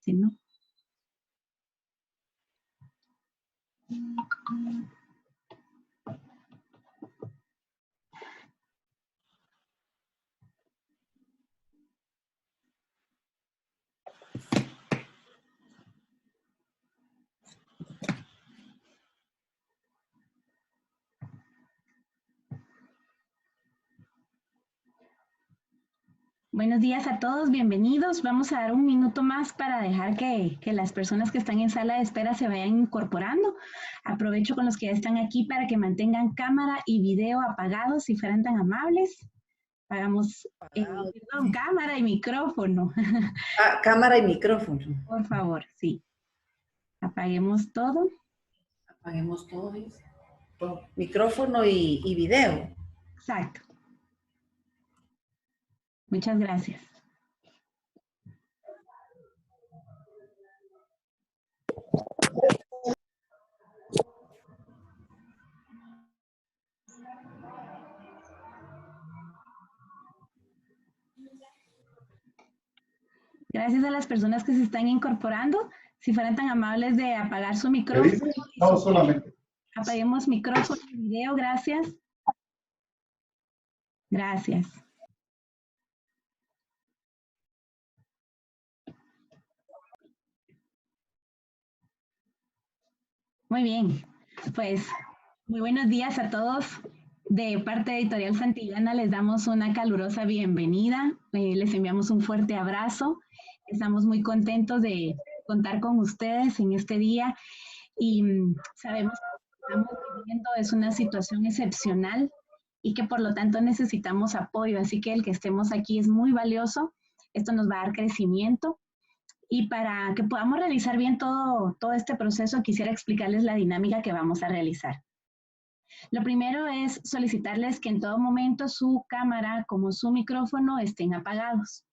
Si no. Buenos días a todos, bienvenidos. Vamos a dar un minuto más para dejar que las personas que están en sala de espera se vayan incorporando. Aprovecho con los que ya están aquí para que mantengan cámara y video apagados, si fueran tan amables. Perdón, cámara y micrófono. Cámara y micrófono. Por favor, sí. Apaguemos todo. Apaguemos todo. Micrófono y video. Exacto. Muchas gracias. Gracias a las personas que se están incorporando. Si fueran tan amables de apagar su micrófono. No, solamente. Apaguemos micrófono y video, gracias. Gracias. Muy bien, pues muy buenos días a todos. De parte de Editorial Santillana les damos una calurosa bienvenida, les enviamos un fuerte abrazo. Estamos muy contentos de contar con ustedes en este día y sabemos que lo que estamos viviendo es una situación excepcional y que por lo tanto necesitamos apoyo, así que el que estemos aquí es muy valioso. Esto nos va a dar crecimiento. Y para que podamos realizar bien todo este proceso, quisiera explicarles la dinámica que vamos a realizar. Lo primero es solicitarles que en todo momento su cámara como su micrófono estén apagados.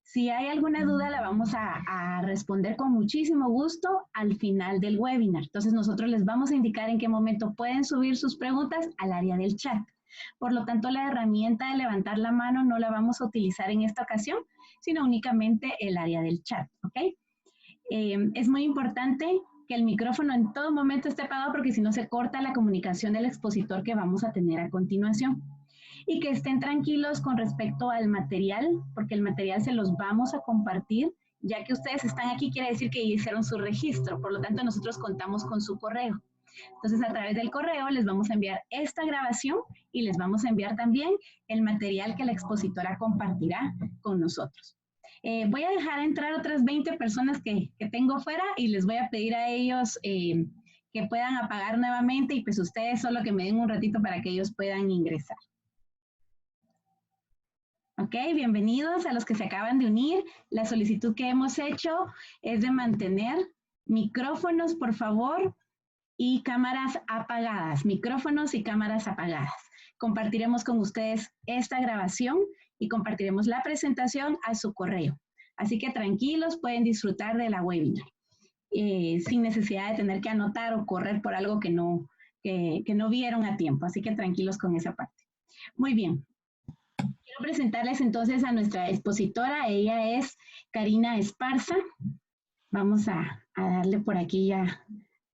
Si hay alguna duda, la vamos a responder con muchísimo gusto al final del webinar. Entonces, nosotros les vamos a indicar en qué momento pueden subir sus preguntas al área del chat. Por lo tanto, la herramienta de levantar la mano no la vamos a utilizar en esta ocasión, sino únicamente el área del chat, ¿ok? Es muy importante que el micrófono en todo momento esté apagado porque si no se corta la comunicación del expositor que vamos a tener a continuación. Y que estén tranquilos con respecto al material, porque el material se los vamos a compartir. Ya que ustedes están aquí, quiere decir que hicieron su registro, por lo tanto nosotros contamos con su correo. Entonces, a través del correo les vamos a enviar esta grabación y les vamos a enviar también el material que la expositora compartirá con nosotros. Voy a dejar entrar otras 20 personas que tengo fuera y les voy a pedir a ellos que puedan apagar nuevamente y pues ustedes solo que me den un ratito para que ellos puedan ingresar. Ok, bienvenidos a los que se acaban de unir. La solicitud que hemos hecho es de mantener micrófonos, por favor, y cámaras apagadas, micrófonos y cámaras apagadas. Compartiremos con ustedes esta grabación y compartiremos la presentación a su correo. Así que tranquilos, pueden disfrutar de la webinar, sin necesidad de tener que anotar o correr por algo que no vieron a tiempo. Así que tranquilos con esa parte. Muy bien. Quiero presentarles entonces a nuestra expositora. Ella es Karina Esparza. Vamos a darle por aquí ya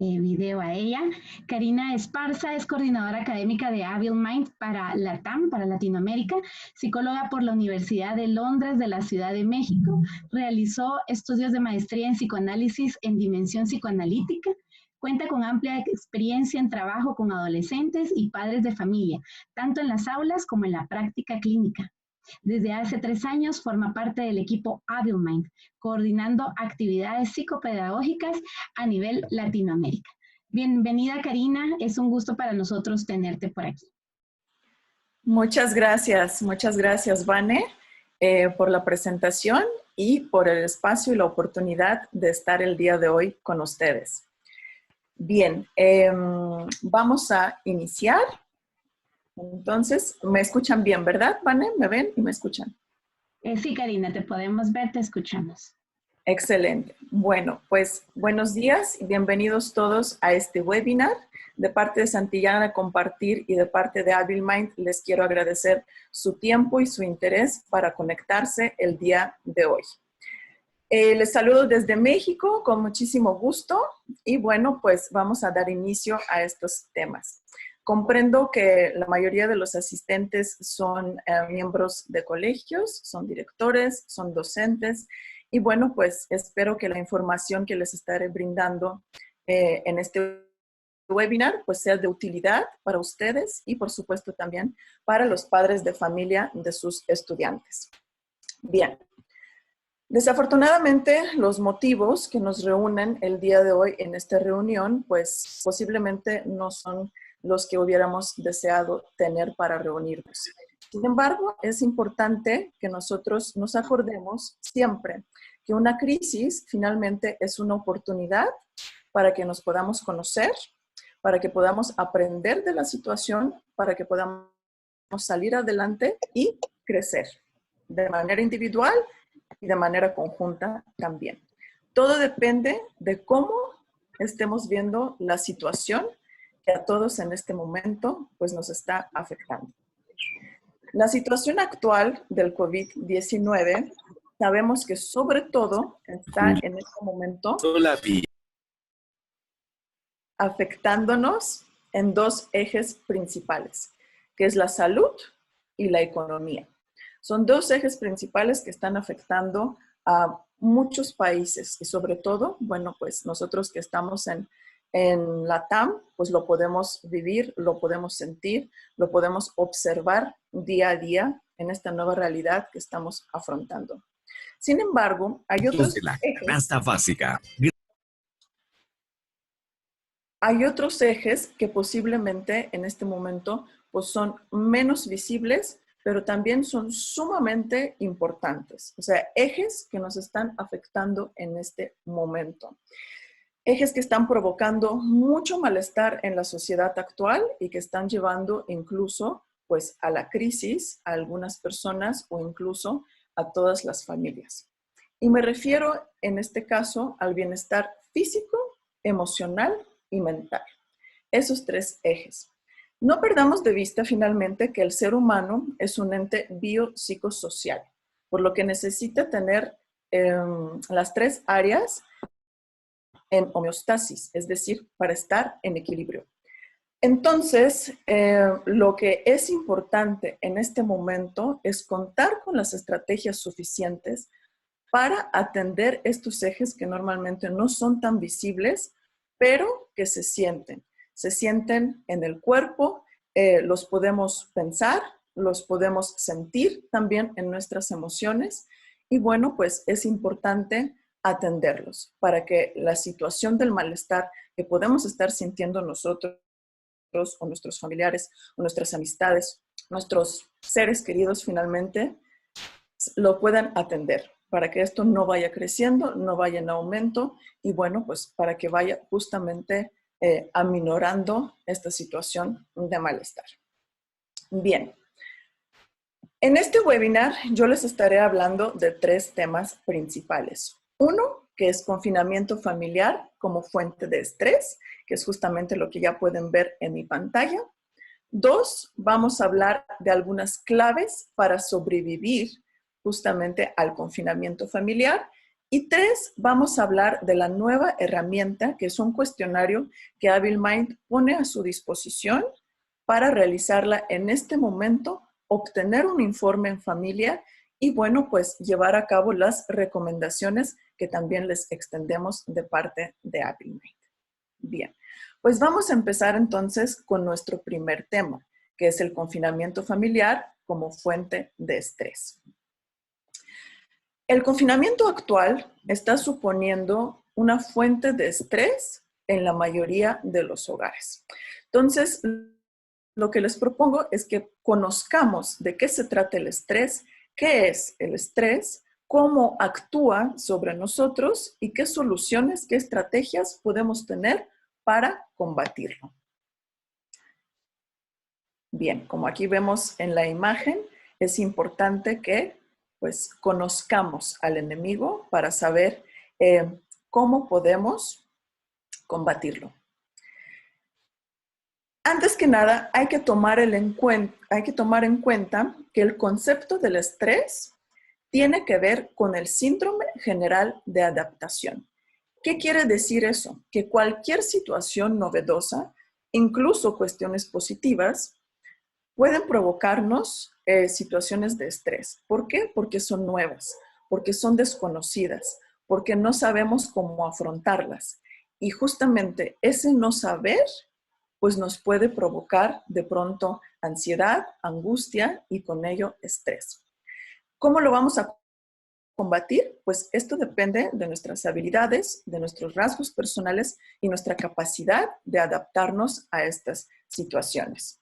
video a ella. Karina Esparza es coordinadora académica de Able Mind para LATAM, para Latinoamérica, psicóloga por la Universidad de Londres de la Ciudad de México, realizó estudios de maestría en psicoanálisis en dimensión psicoanalítica, cuenta con amplia experiencia en trabajo con adolescentes y padres de familia, tanto en las aulas como en la práctica clínica. Desde hace 3 años forma parte del equipo AbleMind, coordinando actividades psicopedagógicas a nivel Latinoamérica. Bienvenida, Karina. Es un gusto para nosotros tenerte por aquí. Muchas gracias, Vane, por la presentación y por el espacio y la oportunidad de estar el día de hoy con ustedes. Bien, vamos a iniciar. Entonces, me escuchan bien, ¿verdad, Vane? ¿Me ven y me escuchan? Sí, Karina, te podemos ver, te escuchamos. Excelente. Bueno, pues buenos días y bienvenidos todos a este webinar. De parte de Santillana Compartir y de parte de AbleMind, les quiero agradecer su tiempo y su interés para conectarse el día de hoy. Les saludo desde México con muchísimo gusto y bueno, pues vamos a dar inicio a estos temas. Comprendo que la mayoría de los asistentes son miembros de colegios, son directores, son docentes y bueno, pues espero que la información que les estaré brindando en este webinar pues sea de utilidad para ustedes y por supuesto también para los padres de familia de sus estudiantes. Bien. Desafortunadamente, los motivos que nos reúnen el día de hoy en esta reunión, pues posiblemente no son los que hubiéramos deseado tener para reunirnos. Sin embargo, es importante que nosotros nos acordemos siempre que una crisis finalmente es una oportunidad para que nos podamos conocer, para que podamos aprender de la situación, para que podamos salir adelante y crecer de manera individual y de manera conjunta también. Todo depende de cómo estemos viendo la situación que a todos en este momento pues nos está afectando. La situación actual del COVID-19 sabemos que sobre todo está en este momento afectándonos en dos ejes principales, que es la salud y la economía. Son dos ejes principales que están afectando a muchos países y sobre todo, bueno, pues nosotros que estamos en LATAM, pues lo podemos vivir, lo podemos sentir, lo podemos observar día a día en esta nueva realidad que estamos afrontando. Sin embargo, hay otros ejes que posiblemente en este momento pues son menos visibles, pero también son sumamente importantes. O sea, ejes que nos están afectando en este momento. Ejes que están provocando mucho malestar en la sociedad actual y que están llevando incluso pues, a la crisis a algunas personas o incluso a todas las familias. Y me refiero en este caso al bienestar físico, emocional y mental. Esos tres ejes. No perdamos de vista finalmente que el ser humano es un ente biopsicosocial, por lo que necesita tener las tres áreas en homeostasis, es decir, para estar en equilibrio. Entonces, lo que es importante en este momento es contar con las estrategias suficientes para atender estos ejes que normalmente no son tan visibles, pero que se sienten en el cuerpo, los podemos pensar, los podemos sentir también en nuestras emociones y bueno, pues es importante atenderlos para que la situación del malestar que podemos estar sintiendo nosotros o nuestros familiares o nuestras amistades, nuestros seres queridos finalmente, lo puedan atender, para que esto no vaya creciendo, no vaya en aumento y bueno, pues para que vaya justamente aminorando esta situación de malestar. Bien, en este webinar yo les estaré hablando de tres temas principales. Uno, que es confinamiento familiar como fuente de estrés, que es justamente lo que ya pueden ver en mi pantalla. Dos, vamos a hablar de algunas claves para sobrevivir justamente al confinamiento familiar. Y tres, vamos a hablar de la nueva herramienta, que es un cuestionario que HabilMind pone a su disposición para realizarla en este momento, obtener un informe en familia y, bueno, pues llevar a cabo las recomendaciones que también les extendemos de parte de HabilMind. Bien, pues vamos a empezar entonces con nuestro primer tema, que es el confinamiento familiar como fuente de estrés. El confinamiento actual está suponiendo una fuente de estrés en la mayoría de los hogares. Entonces, lo que les propongo es que conozcamos de qué se trata el estrés, qué es el estrés, cómo actúa sobre nosotros y qué soluciones, qué estrategias podemos tener para combatirlo. Bien, como aquí vemos en la imagen, es importante que pues conozcamos al enemigo para saber cómo podemos combatirlo. Antes que nada, hay que tomar en cuenta que el concepto del estrés tiene que ver con el síndrome general de adaptación. ¿Qué quiere decir eso? Que cualquier situación novedosa, incluso cuestiones positivas, pueden provocarnos situaciones de estrés. ¿Por qué? Porque son nuevas, porque son desconocidas, porque no sabemos cómo afrontarlas. Y justamente ese no saber, pues nos puede provocar de pronto ansiedad, angustia y con ello estrés. ¿Cómo lo vamos a combatir? Pues esto depende de nuestras habilidades, de nuestros rasgos personales y nuestra capacidad de adaptarnos a estas situaciones.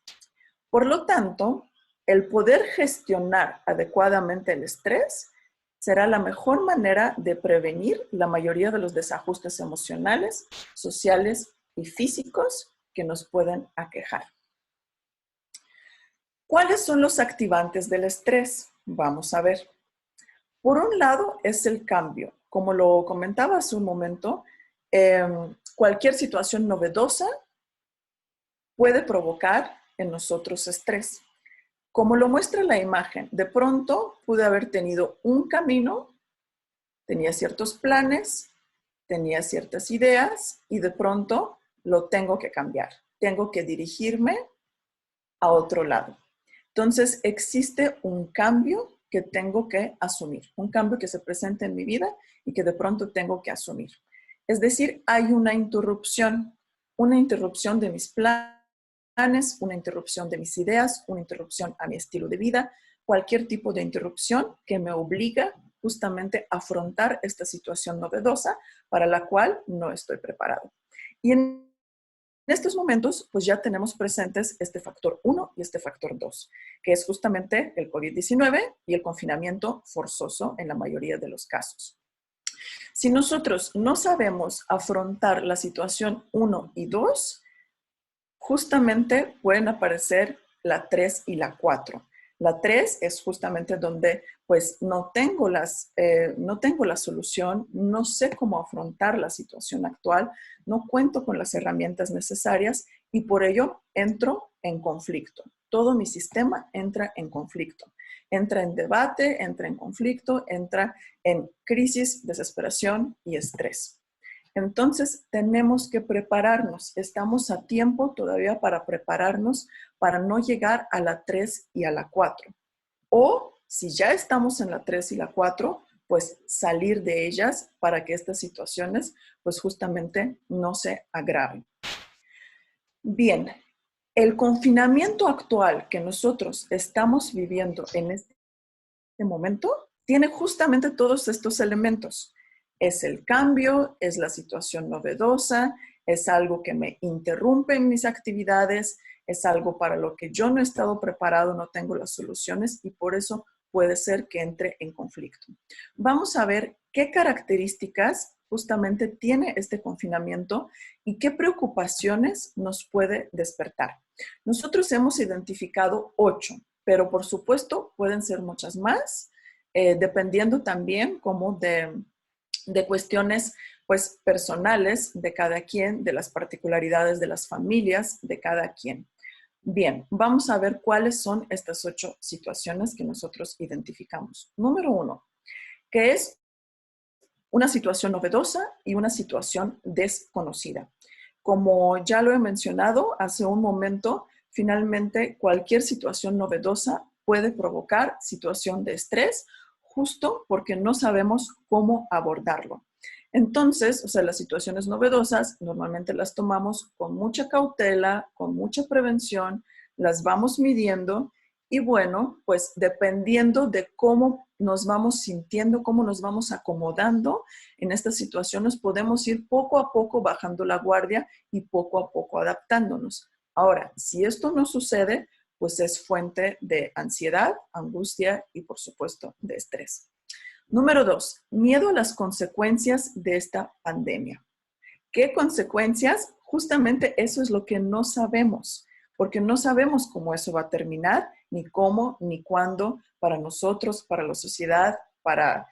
Por lo tanto, el poder gestionar adecuadamente el estrés será la mejor manera de prevenir la mayoría de los desajustes emocionales, sociales y físicos que nos pueden aquejar. ¿Cuáles son los activantes del estrés? Vamos a ver. Por un lado es el cambio. Como lo comentaba hace un momento, cualquier situación novedosa puede provocar en nosotros estrés. Como lo muestra la imagen, de pronto pude haber tenido un camino, tenía ciertos planes, tenía ciertas ideas y de pronto lo tengo que cambiar. Tengo que dirigirme a otro lado. Entonces existe un cambio que tengo que asumir, un cambio que se presenta en mi vida y que de pronto tengo que asumir. Es decir, hay una interrupción de mis planes, una interrupción de mis ideas, una interrupción a mi estilo de vida, cualquier tipo de interrupción que me obliga justamente a afrontar esta situación novedosa para la cual no estoy preparado. Y en estos momentos, pues ya tenemos presentes este factor 1 y este factor 2, que es justamente el COVID-19 y el confinamiento forzoso en la mayoría de los casos. Si nosotros no sabemos afrontar la situación 1 y 2, justamente pueden aparecer la 3 y la 4. La 3 es justamente donde pues no tengo la solución, no sé cómo afrontar la situación actual, no cuento con las herramientas necesarias y por ello entro en conflicto. Todo mi sistema entra en conflicto. Entra en debate, entra en conflicto, entra en crisis, desesperación y estrés. Entonces, tenemos que prepararnos. Estamos a tiempo todavía para prepararnos para no llegar a la 3 y a la 4. O, si ya estamos en la 3 y la 4, pues salir de ellas para que estas situaciones, pues justamente no se agraven. Bien, el confinamiento actual que nosotros estamos viviendo en este momento tiene justamente todos estos elementos. Es el cambio, es la situación novedosa, es algo que me interrumpe en mis actividades, es algo para lo que yo no he estado preparado, no tengo las soluciones y por eso puede ser que entre en conflicto. Vamos a ver qué características justamente tiene este confinamiento y qué preocupaciones nos puede despertar. Nosotros hemos identificado 8, pero por supuesto pueden ser muchas más, dependiendo también como de cuestiones pues personales de cada quien, de las particularidades de las familias de cada quien. Bien, vamos a ver cuáles son estas 8 situaciones que nosotros identificamos. Número 1, que es una situación novedosa y una situación desconocida. Como ya lo he mencionado hace un momento, finalmente cualquier situación novedosa puede provocar situación de estrés justo porque no sabemos cómo abordarlo. Entonces, las situaciones novedosas normalmente las tomamos con mucha cautela, con mucha prevención, las vamos midiendo y bueno, pues dependiendo de cómo nos vamos sintiendo, cómo nos vamos acomodando en estas situaciones, podemos ir poco a poco bajando la guardia y poco a poco adaptándonos. Ahora, si esto no sucede, pues es fuente de ansiedad, angustia y por supuesto de estrés. Número 2, miedo a las consecuencias de esta pandemia. ¿Qué consecuencias? Justamente eso es lo que no sabemos, porque no sabemos cómo eso va a terminar, ni cómo, ni cuándo, para nosotros, para la sociedad, para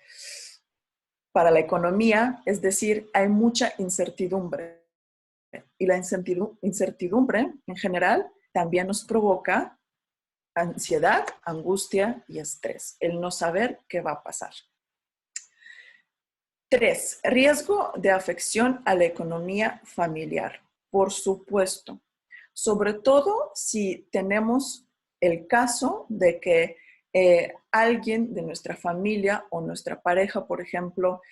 la economía. Es decir, hay mucha incertidumbre. Y la incertidumbre, en general, también nos provoca ansiedad, angustia y estrés, el no saber qué va a pasar. 3, riesgo de afección a la economía familiar. Por supuesto, sobre todo si tenemos el caso de que alguien de nuestra familia o nuestra pareja, por ejemplo,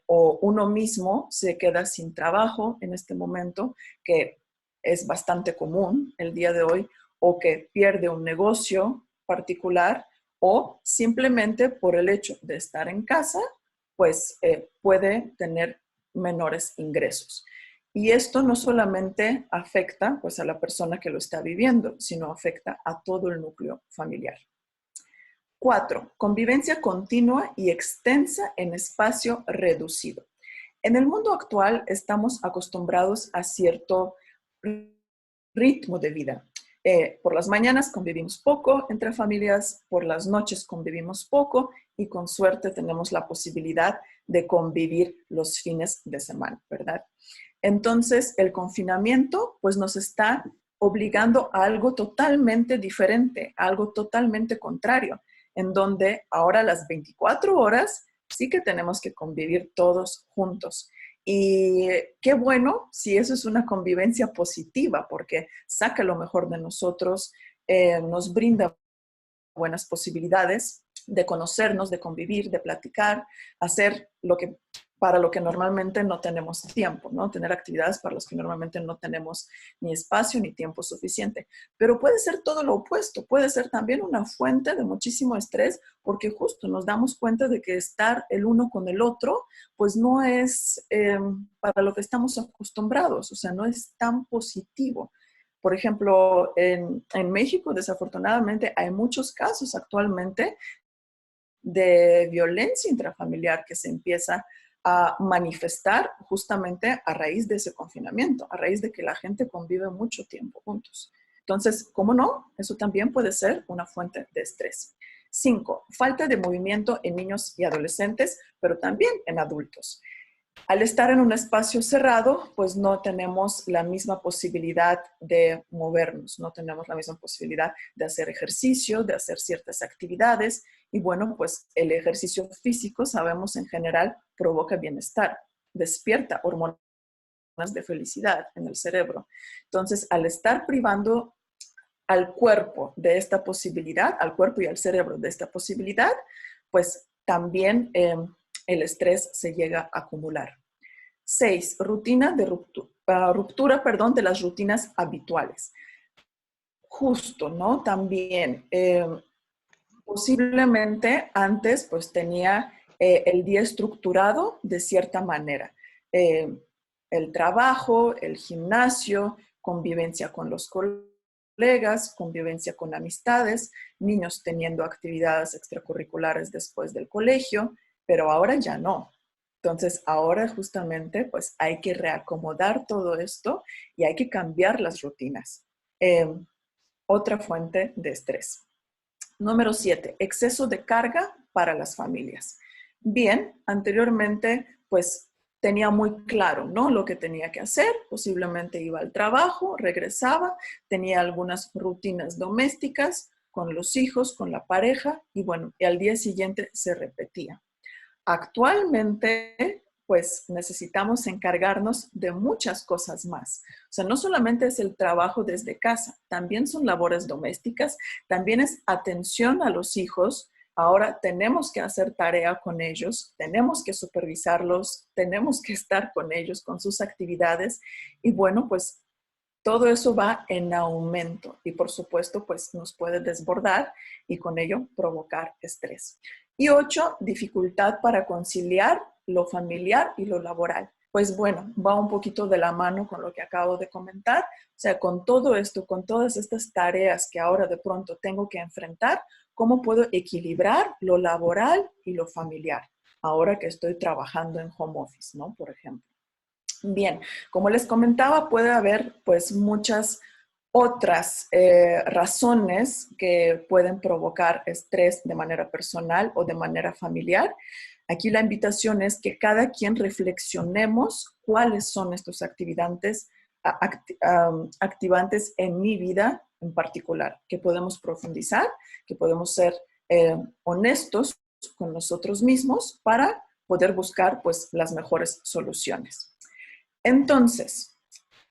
o uno mismo se queda sin trabajo en este momento, que es bastante común el día de hoy, o que pierde un negocio particular, o simplemente por el hecho de estar en casa, pues puede tener menores ingresos. Y esto no solamente afecta pues, a la persona que lo está viviendo, sino afecta a todo el núcleo familiar. 4, convivencia continua y extensa en espacio reducido. En el mundo actual estamos acostumbrados a cierto ritmo de vida. Por las mañanas convivimos poco entre familias, por las noches convivimos poco y con suerte tenemos la posibilidad de convivir los fines de semana, ¿verdad? Entonces, el confinamiento pues nos está obligando a algo totalmente diferente, a algo totalmente contrario, en donde ahora las 24 horas sí que tenemos que convivir todos juntos. Y qué bueno si eso es una convivencia positiva, porque saca lo mejor de nosotros, nos brinda buenas posibilidades de conocernos, de convivir, de platicar, hacer para lo que normalmente no tenemos tiempo, ¿no? Tener actividades para las que normalmente no tenemos ni espacio ni tiempo suficiente. Pero puede ser todo lo opuesto, puede ser también una fuente de muchísimo estrés, porque justo nos damos cuenta de que estar el uno con el otro, pues no es para lo que estamos acostumbrados, o sea, no es tan positivo. Por ejemplo, en México, desafortunadamente, hay muchos casos actualmente de violencia intrafamiliar que se empieza a manifestar justamente a raíz de ese confinamiento, a raíz de que la gente convive mucho tiempo juntos. Entonces, ¿cómo no? Eso también puede ser una fuente de estrés. 5, falta de movimiento en niños y adolescentes, pero también en adultos. Al estar en un espacio cerrado, pues no tenemos la misma posibilidad de movernos, no tenemos la misma posibilidad de hacer ejercicio, de hacer ciertas actividades. Y bueno, pues el ejercicio físico, sabemos en general, provoca bienestar, despierta hormonas de felicidad en el cerebro. Entonces, al estar privando al cuerpo de esta posibilidad, al cuerpo y al cerebro de esta posibilidad, pues también el estrés se llega a acumular. 6, ruptura de las rutinas habituales. Justo, ¿no? También, posiblemente antes pues tenía el día estructurado de cierta manera. El trabajo, el gimnasio, convivencia con los colegas, convivencia con amistades, niños teniendo actividades extracurriculares después del colegio, pero ahora ya no. Entonces, ahora justamente pues hay que reacomodar todo esto y hay que cambiar las rutinas. Otra fuente de estrés. Número 7, exceso de carga para las familias. Bien, anteriormente pues tenía muy claro, ¿no? Lo que tenía que hacer, posiblemente iba al trabajo, regresaba, tenía algunas rutinas domésticas con los hijos, con la pareja y bueno, y al día siguiente se repetía. Actualmente, pues necesitamos encargarnos de muchas cosas más. O sea, no solamente es el trabajo desde casa, también son labores domésticas, también es atención a los hijos. Ahora tenemos que hacer tarea con ellos, tenemos que supervisarlos, tenemos que estar con ellos, con sus actividades. Y bueno, pues todo eso va en aumento y por supuesto, pues nos puede desbordar y con ello provocar estrés. Y 8, dificultad para conciliar lo familiar y lo laboral. Pues bueno, va un poquito de la mano con lo que acabo de comentar. O sea, con todo esto, con todas estas tareas que ahora de pronto tengo que enfrentar, ¿cómo puedo equilibrar lo laboral y lo familiar? Ahora que estoy trabajando en home office, ¿no? Por ejemplo. Bien, como les comentaba, puede haber pues muchas otras razones que pueden provocar estrés de manera personal o de manera familiar. Aquí la invitación es que cada quien reflexionemos cuáles son estos activantes en mi vida en particular, que podemos profundizar, que podemos ser honestos con nosotros mismos para poder buscar pues las mejores soluciones. Entonces,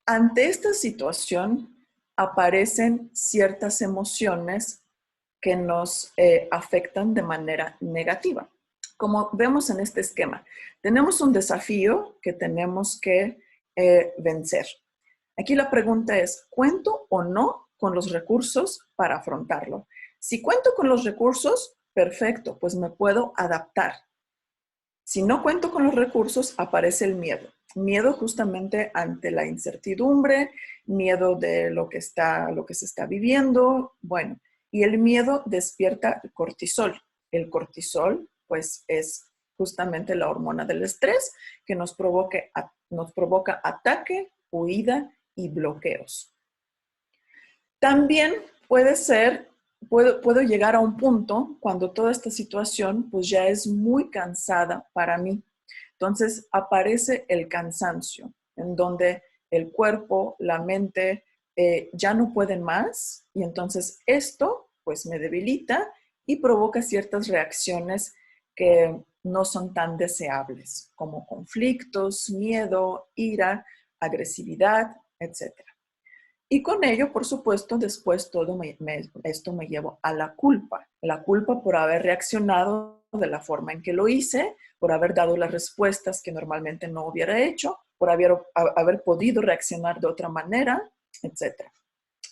ante esta situación aparecen ciertas emociones que nos afectan de manera negativa. Como vemos en este esquema, tenemos un desafío que tenemos que vencer. Aquí la pregunta es, ¿cuento o no con los recursos para afrontarlo? Si cuento con los recursos, perfecto, pues me puedo adaptar. Si no cuento con los recursos, aparece el miedo. Miedo justamente ante la incertidumbre, miedo de lo que se está viviendo. Bueno, y el miedo despierta el cortisol. El cortisol, pues, es justamente la hormona del estrés que nos provoca ataque, huida y bloqueos. También puedo llegar a un punto cuando toda esta situación pues ya es muy cansada para mí. Entonces aparece el cansancio, en donde el cuerpo, la mente ya no pueden más y entonces esto pues me debilita y provoca ciertas reacciones que no son tan deseables, como conflictos, miedo, ira, agresividad, etc. Y con ello, por supuesto, después esto me llevó a la culpa por haber reaccionado de la forma en que lo hice, por haber dado las respuestas que normalmente no hubiera hecho, por haber podido reaccionar de otra manera, etc.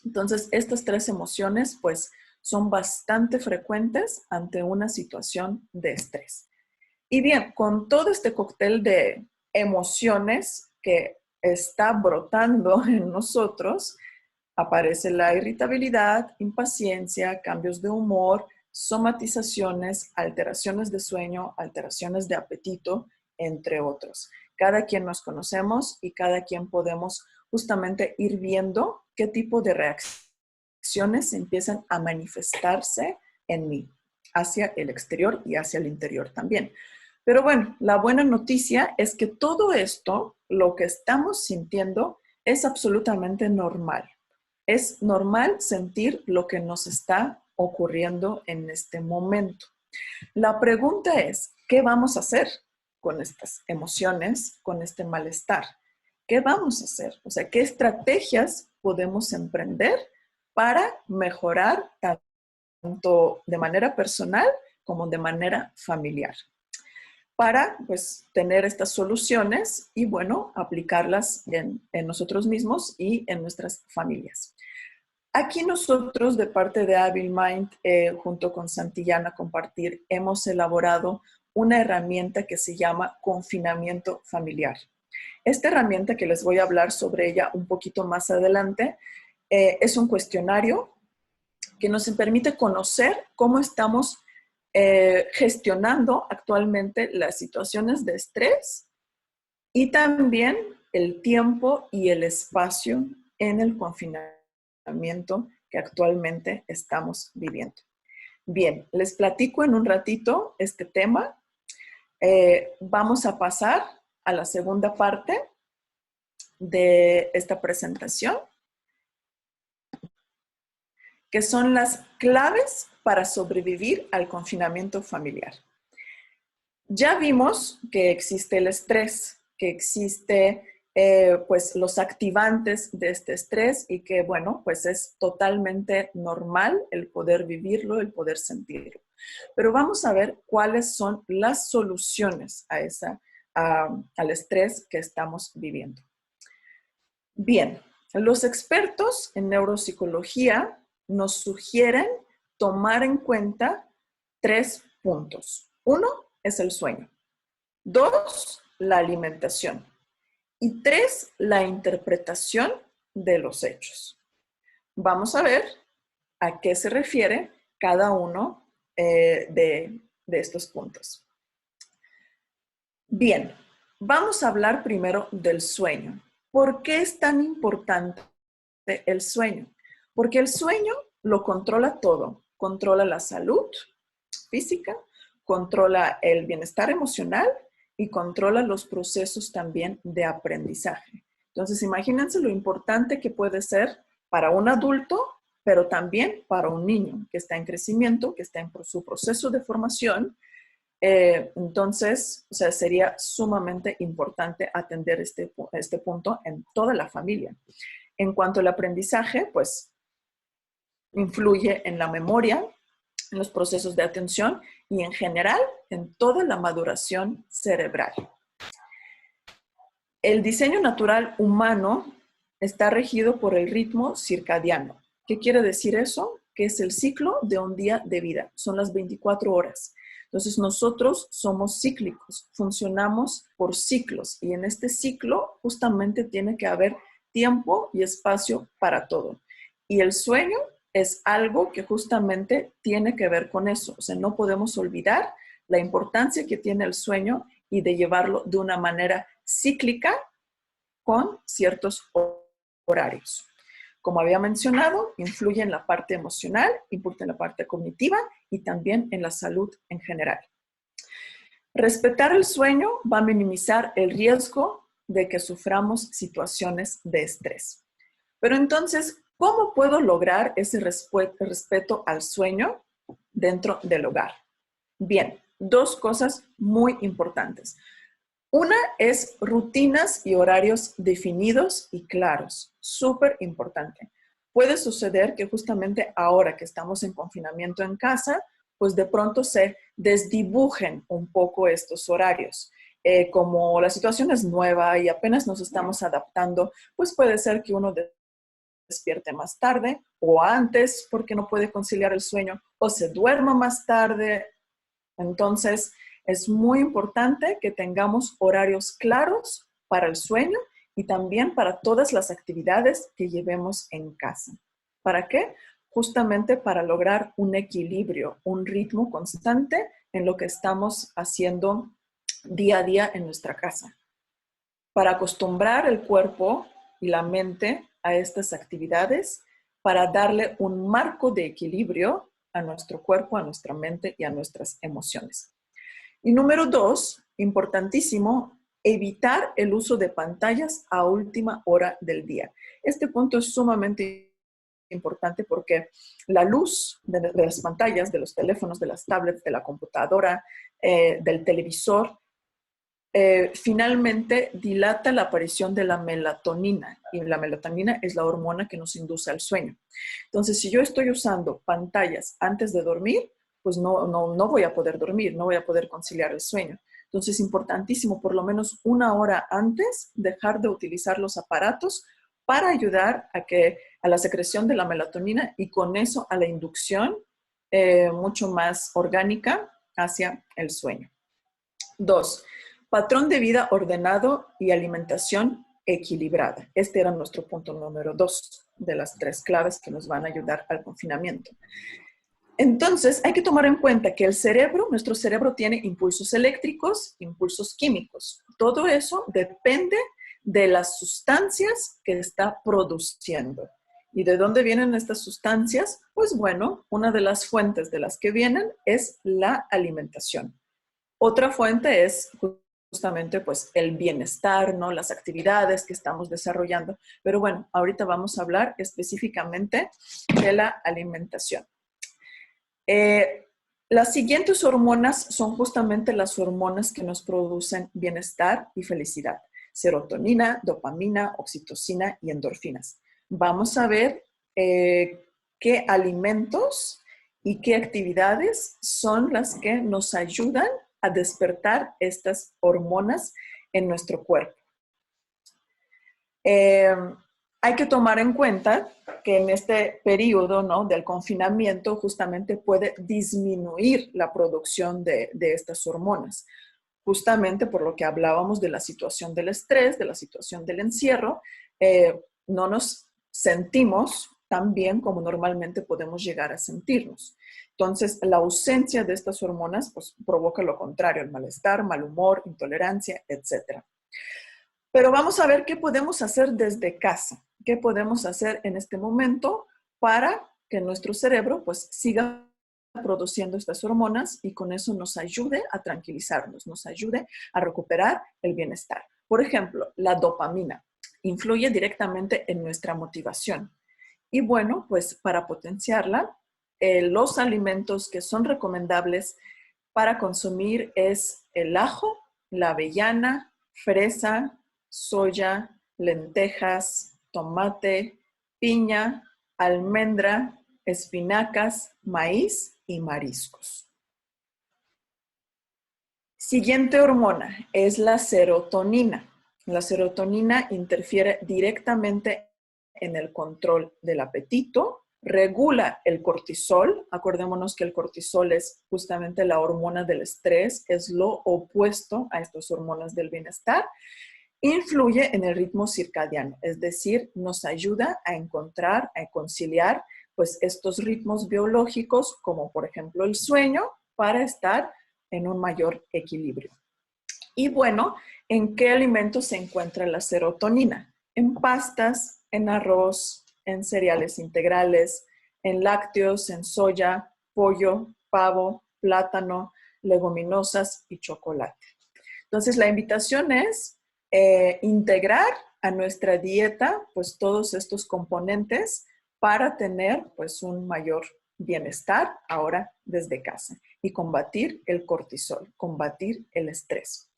Entonces, estas tres emociones, pues, son bastante frecuentes ante una situación de estrés. Y bien, con todo este cóctel de emociones que está brotando en nosotros, aparece la irritabilidad, impaciencia, cambios de humor, somatizaciones, alteraciones de sueño, alteraciones de apetito, entre otros. Cada quien nos conocemos y cada quien podemos justamente ir viendo qué tipo de reacciones empiezan a manifestarse en mí, hacia el exterior y hacia el interior también. Pero bueno, la buena noticia es que todo esto, lo que estamos sintiendo, es absolutamente normal. Es normal sentir lo que nos está ocurriendo en este momento. La pregunta es, ¿qué vamos a hacer con estas emociones, con este malestar? ¿Qué vamos a hacer? O sea, ¿qué estrategias podemos emprender para mejorar tanto de manera personal como de manera familiar? Para pues tener estas soluciones y bueno, aplicarlas en nosotros mismos y en nuestras familias. Aquí nosotros de parte de Hábil Mind, junto con Santillana Compartir, hemos elaborado una herramienta que se llama confinamiento familiar. Esta herramienta que les voy a hablar sobre ella un poquito más adelante, es un cuestionario que nos permite conocer cómo estamos gestionando actualmente las situaciones de estrés y también el tiempo y el espacio en el confinamiento que actualmente estamos viviendo. Bien, les platico en un ratito este tema. Vamos a pasar a la segunda parte de esta presentación, que son las claves para sobrevivir al confinamiento familiar. Ya vimos que existe el estrés, que existe pues los activantes de este estrés y que bueno, pues es totalmente normal el poder vivirlo, el poder sentirlo. Pero vamos a ver cuáles son las soluciones al estrés que estamos viviendo. Bien, los expertos en neuropsicología nos sugieren tomar en cuenta 3 puntos. 1 es el sueño. 2, la alimentación. Y 3, la interpretación de los hechos. Vamos a ver a qué se refiere cada uno de estos puntos. Bien, vamos a hablar primero del sueño. ¿Por qué es tan importante el sueño? Porque el sueño lo controla todo. Controla la salud física, controla el bienestar emocional y controla los procesos también de aprendizaje. Entonces, imagínense lo importante que puede ser para un adulto pero también para un niño que está en crecimiento, que está en su proceso de formación. Entonces, o sea, sería sumamente importante atender este punto en toda la familia. En cuanto al aprendizaje, pues influye en la memoria, en los procesos de atención y en general en toda la maduración cerebral. El diseño natural humano está regido por el ritmo circadiano. ¿Qué quiere decir eso? Que es el ciclo de un día de vida. Son las 24 horas. Entonces nosotros somos cíclicos, funcionamos por ciclos y en este ciclo justamente tiene que haber tiempo y espacio para todo. Y el sueño es algo que justamente tiene que ver con eso. O sea, no podemos olvidar la importancia que tiene el sueño y de llevarlo de una manera cíclica con ciertos horarios. Como había mencionado, influye en la parte emocional, importa en la parte cognitiva y también en la salud en general. Respetar el sueño va a minimizar el riesgo de que suframos situaciones de estrés. Pero entonces, ¿cómo puedo lograr ese respeto al sueño dentro del hogar? Bien, dos cosas muy importantes. Una es rutinas y horarios definidos y claros. Súper importante. Puede suceder que justamente ahora que estamos en confinamiento en casa, pues de pronto se desdibujen un poco estos horarios. Como la situación es nueva y apenas nos estamos adaptando, pues puede ser que uno despierte más tarde o antes porque no puede conciliar el sueño o se duerma más tarde. Entonces, es muy importante que tengamos horarios claros para el sueño y también para todas las actividades que llevemos en casa. ¿Para qué? Justamente para lograr un equilibrio, un ritmo constante en lo que estamos haciendo día a día en nuestra casa. Para acostumbrar el cuerpo y la mente a estas actividades, para darle un marco de equilibrio a nuestro cuerpo, a nuestra mente y a nuestras emociones. Y número 2, importantísimo, evitar el uso de pantallas a última hora del día. Este punto es sumamente importante porque la luz de las pantallas, de los teléfonos, de las tablets, de la computadora, del televisor, finalmente dilata la aparición de la melatonina y la melatonina es la hormona que nos induce al sueño. Entonces, si yo estoy usando pantallas antes de dormir, pues no voy a poder dormir, no voy a poder conciliar el sueño. Entonces, es importantísimo por lo menos una hora antes dejar de utilizar los aparatos para ayudar a la secreción de la melatonina y con eso a la inducción mucho más orgánica hacia el sueño. 2. Patrón de vida ordenado y alimentación equilibrada. Este era nuestro punto número 2 de las 3 claves que nos van a ayudar al confinamiento. Entonces, hay que tomar en cuenta que el cerebro, nuestro cerebro tiene impulsos eléctricos, impulsos químicos. Todo eso depende de las sustancias que está produciendo. ¿Y de dónde vienen estas sustancias? Pues bueno, una de las fuentes de las que vienen es la alimentación. Otra fuente es justamente pues el bienestar, ¿no? Las actividades que estamos desarrollando. Pero bueno, ahorita vamos a hablar específicamente de la alimentación. Las siguientes hormonas son justamente las hormonas que nos producen bienestar y felicidad. Serotonina, dopamina, oxitocina y endorfinas. Vamos a ver qué alimentos y qué actividades son las que nos ayudan a despertar estas hormonas en nuestro cuerpo. Hay que tomar en cuenta que en este periodo, ¿no?, del confinamiento justamente puede disminuir la producción de estas hormonas, justamente por lo que hablábamos de la situación del estrés, de la situación del encierro, no nos sentimos tan bien como normalmente podemos llegar a sentirnos. Entonces, la ausencia de estas hormonas pues, provoca lo contrario, el malestar, mal humor, intolerancia, etc. Pero vamos a ver qué podemos hacer desde casa, qué podemos hacer en este momento para que nuestro cerebro pues, siga produciendo estas hormonas y con eso nos ayude a tranquilizarnos, nos ayude a recuperar el bienestar. Por ejemplo, la dopamina influye directamente en nuestra motivación. Y bueno, pues para potenciarla, los alimentos que son recomendables para consumir es el ajo, la avellana, fresa, soya, lentejas, tomate, piña, almendra, espinacas, maíz y mariscos. Siguiente hormona es la serotonina. La serotonina interfiere directamente en el control del apetito, regula el cortisol. Acordémonos que el cortisol es justamente la hormona del estrés, es lo opuesto a estas hormonas del bienestar. Influye en el ritmo circadiano, es decir, nos ayuda a encontrar, a conciliar pues, estos ritmos biológicos, como por ejemplo el sueño, para estar en un mayor equilibrio. Y bueno, ¿en qué alimentos se encuentra la serotonina? En pastas, en arroz, en cereales integrales, en lácteos, en soya, pollo, pavo, plátano, leguminosas y chocolate. Entonces, la invitación es integrar a nuestra dieta pues todos estos componentes para tener pues un mayor bienestar ahora desde casa y combatir el cortisol, combatir el estrés.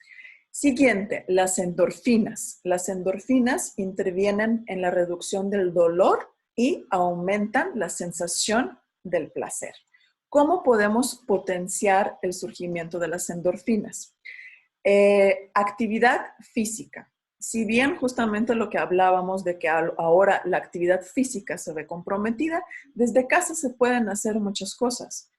Siguiente, las endorfinas. Las endorfinas intervienen en la reducción del dolor y aumentan la sensación del placer. ¿Cómo podemos potenciar el surgimiento de las endorfinas? Actividad física. Si bien justamente lo que hablábamos de que ahora la actividad física se ve comprometida, desde casa se pueden hacer muchas cosas.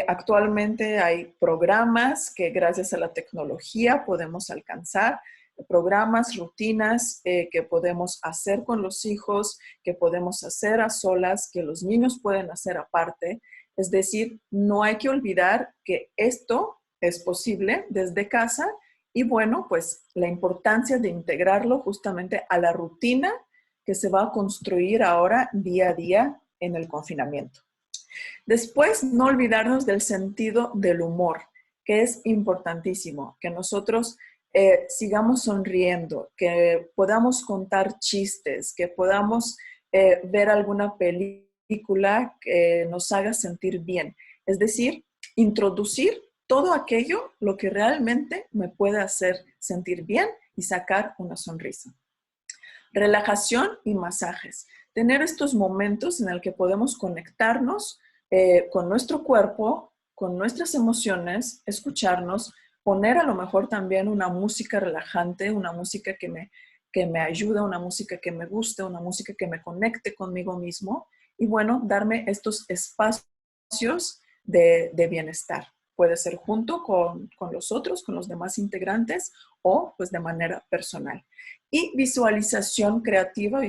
Actualmente hay programas que gracias a la tecnología podemos alcanzar, programas, rutinas que podemos hacer con los hijos, que podemos hacer a solas, que los niños pueden hacer aparte. Es decir, no hay que olvidar que esto es posible desde casa y bueno, pues la importancia de integrarlo justamente a la rutina que se va a construir ahora día a día en el confinamiento. Después, no olvidarnos del sentido del humor, que es importantísimo, que nosotros sigamos sonriendo, que podamos contar chistes, que podamos ver alguna película que nos haga sentir bien. Es decir, introducir todo aquello lo que realmente me puede hacer sentir bien y sacar una sonrisa. Relajación y masajes. Tener estos momentos en el que podemos conectarnos con nuestro cuerpo, con nuestras emociones, escucharnos, poner a lo mejor también una música relajante, una música que me ayuda, una música que me guste, una música que me conecte conmigo mismo y bueno, darme estos espacios de bienestar. Puede ser junto con los otros, con los demás integrantes o pues de manera personal. Y visualización creativa,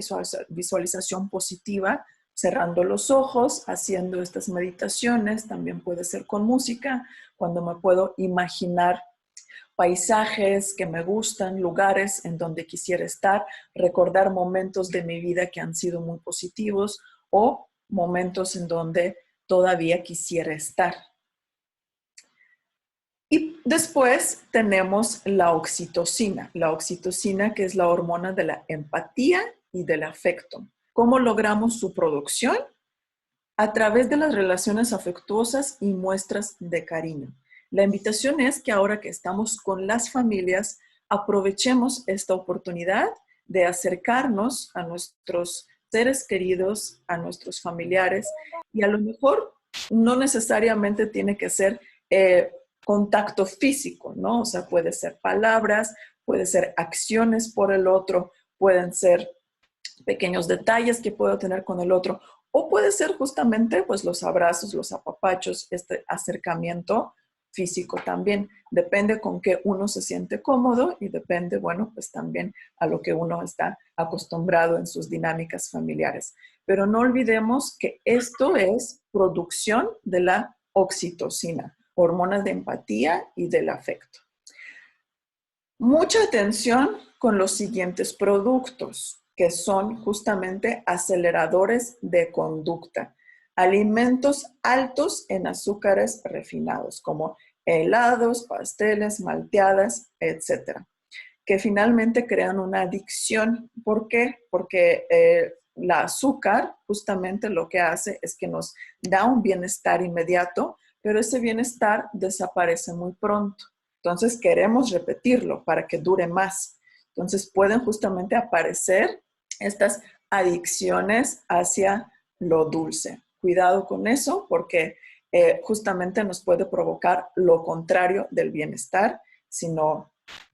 visualización positiva, cerrando los ojos, haciendo estas meditaciones, también puede ser con música, cuando me puedo imaginar paisajes que me gustan, lugares en donde quisiera estar, recordar momentos de mi vida que han sido muy positivos o momentos en donde todavía quisiera estar. Y después tenemos la oxitocina que es la hormona de la empatía y del afecto. ¿Cómo logramos su producción? A través de las relaciones afectuosas y muestras de cariño. La invitación es que ahora que estamos con las familias, aprovechemos esta oportunidad de acercarnos a nuestros seres queridos, a nuestros familiares, y a lo mejor no necesariamente tiene que ser contacto físico, ¿no? O sea, puede ser palabras, puede ser acciones por el otro, pueden ser pequeños detalles que puedo tener con el otro, o puede ser justamente pues los abrazos, los apapachos, este acercamiento físico también. Depende con qué uno se siente cómodo y depende, bueno, pues también a lo que uno está acostumbrado en sus dinámicas familiares. Pero no olvidemos que esto es producción de la oxitocina, hormonas de empatía y del afecto. Mucha atención con los siguientes productos, que son justamente aceleradores de conducta. Alimentos altos en azúcares refinados, como helados, pasteles, malteadas, etc., que finalmente crean una adicción. ¿Por qué? Porque la azúcar justamente lo que hace es que nos da un bienestar inmediato, pero ese bienestar desaparece muy pronto. Entonces queremos repetirlo para que dure más. Entonces pueden justamente aparecer estas adicciones hacia lo dulce. Cuidado con eso porque justamente nos puede provocar lo contrario del bienestar, sino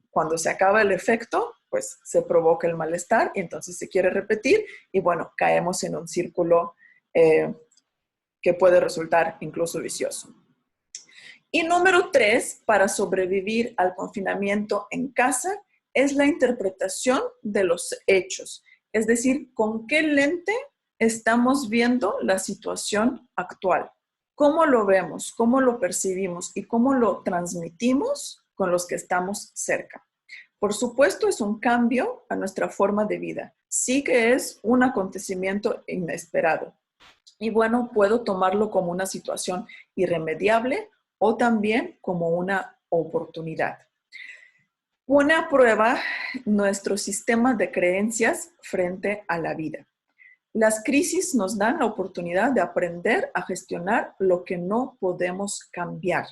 cuando se acaba el efecto, pues se provoca el malestar y entonces se quiere repetir y bueno, caemos en un círculo que puede resultar incluso vicioso. Y número 3, para sobrevivir al confinamiento en casa, es la interpretación de los hechos. Es decir, con qué lente estamos viendo la situación actual. ¿Cómo lo vemos? ¿Cómo lo percibimos? ¿Y cómo lo transmitimos con los que estamos cerca? Por supuesto, es un cambio a nuestra forma de vida. Sí que es un acontecimiento inesperado. Y bueno, puedo tomarlo como una situación irremediable o también como una oportunidad. Pone a prueba nuestro sistema de creencias frente a la vida. Las crisis nos dan la oportunidad de aprender a gestionar lo que no podemos cambiar.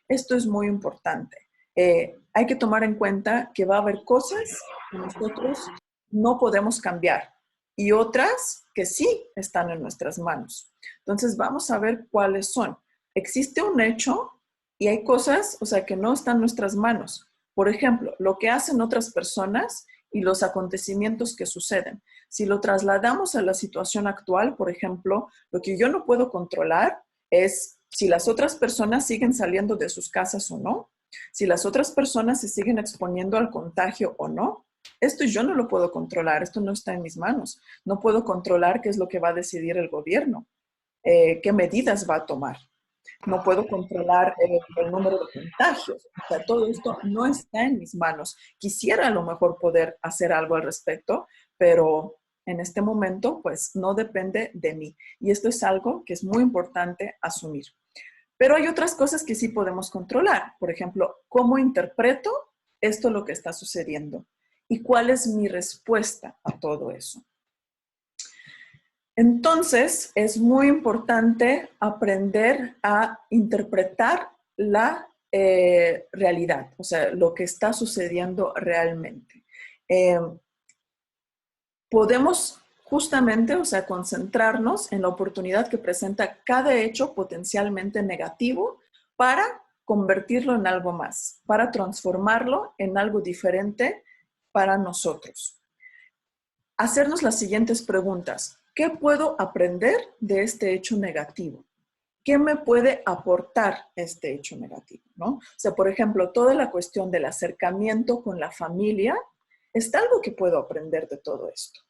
Esto es muy importante. Hay que tomar en cuenta que va a haber cosas que nosotros no podemos cambiar y otras que sí están en nuestras manos. Entonces vamos a ver cuáles son. Existe un hecho y hay cosas, o sea, que no están en nuestras manos. Por ejemplo, lo que hacen otras personas y los acontecimientos que suceden. Si lo trasladamos a la situación actual, por ejemplo, lo que yo no puedo controlar es si las otras personas siguen saliendo de sus casas o no, si las otras personas se siguen exponiendo al contagio o no. Esto yo no lo puedo controlar, esto no está en mis manos. No puedo controlar qué es lo que va a decidir el gobierno, qué medidas va a tomar. No puedo controlar el número de contagios. O sea, todo esto no está en mis manos. Quisiera a lo mejor poder hacer algo al respecto, pero en este momento, pues no depende de mí. Y esto es algo que es muy importante asumir. Pero hay otras cosas que sí podemos controlar. Por ejemplo, ¿cómo interpreto esto lo que está sucediendo? ¿Y cuál es mi respuesta a todo eso? Entonces, es muy importante aprender a interpretar la realidad, o sea, lo que está sucediendo realmente. Podemos justamente, o sea, concentrarnos en la oportunidad que presenta cada hecho potencialmente negativo para convertirlo en algo más, para transformarlo en algo diferente para nosotros. Hacernos las siguientes preguntas. ¿Qué puedo aprender de este hecho negativo? ¿Qué me puede aportar este hecho negativo? ¿No? O sea, por ejemplo, toda la cuestión del acercamiento con la familia, es algo que puedo aprender de todo esto.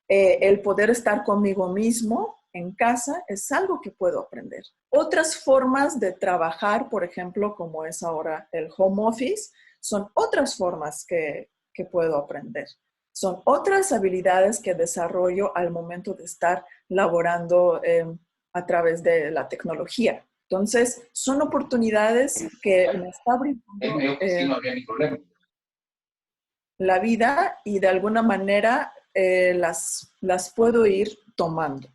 El poder estar conmigo mismo en casa es algo que puedo aprender. Otras formas de trabajar, por ejemplo, como es ahora el home office, son otras formas que puedo aprender. Son otras habilidades que desarrollo al momento de estar laborando a través de la tecnología. Entonces, son oportunidades que me está brindando la vida y de alguna manera las puedo ir tomando.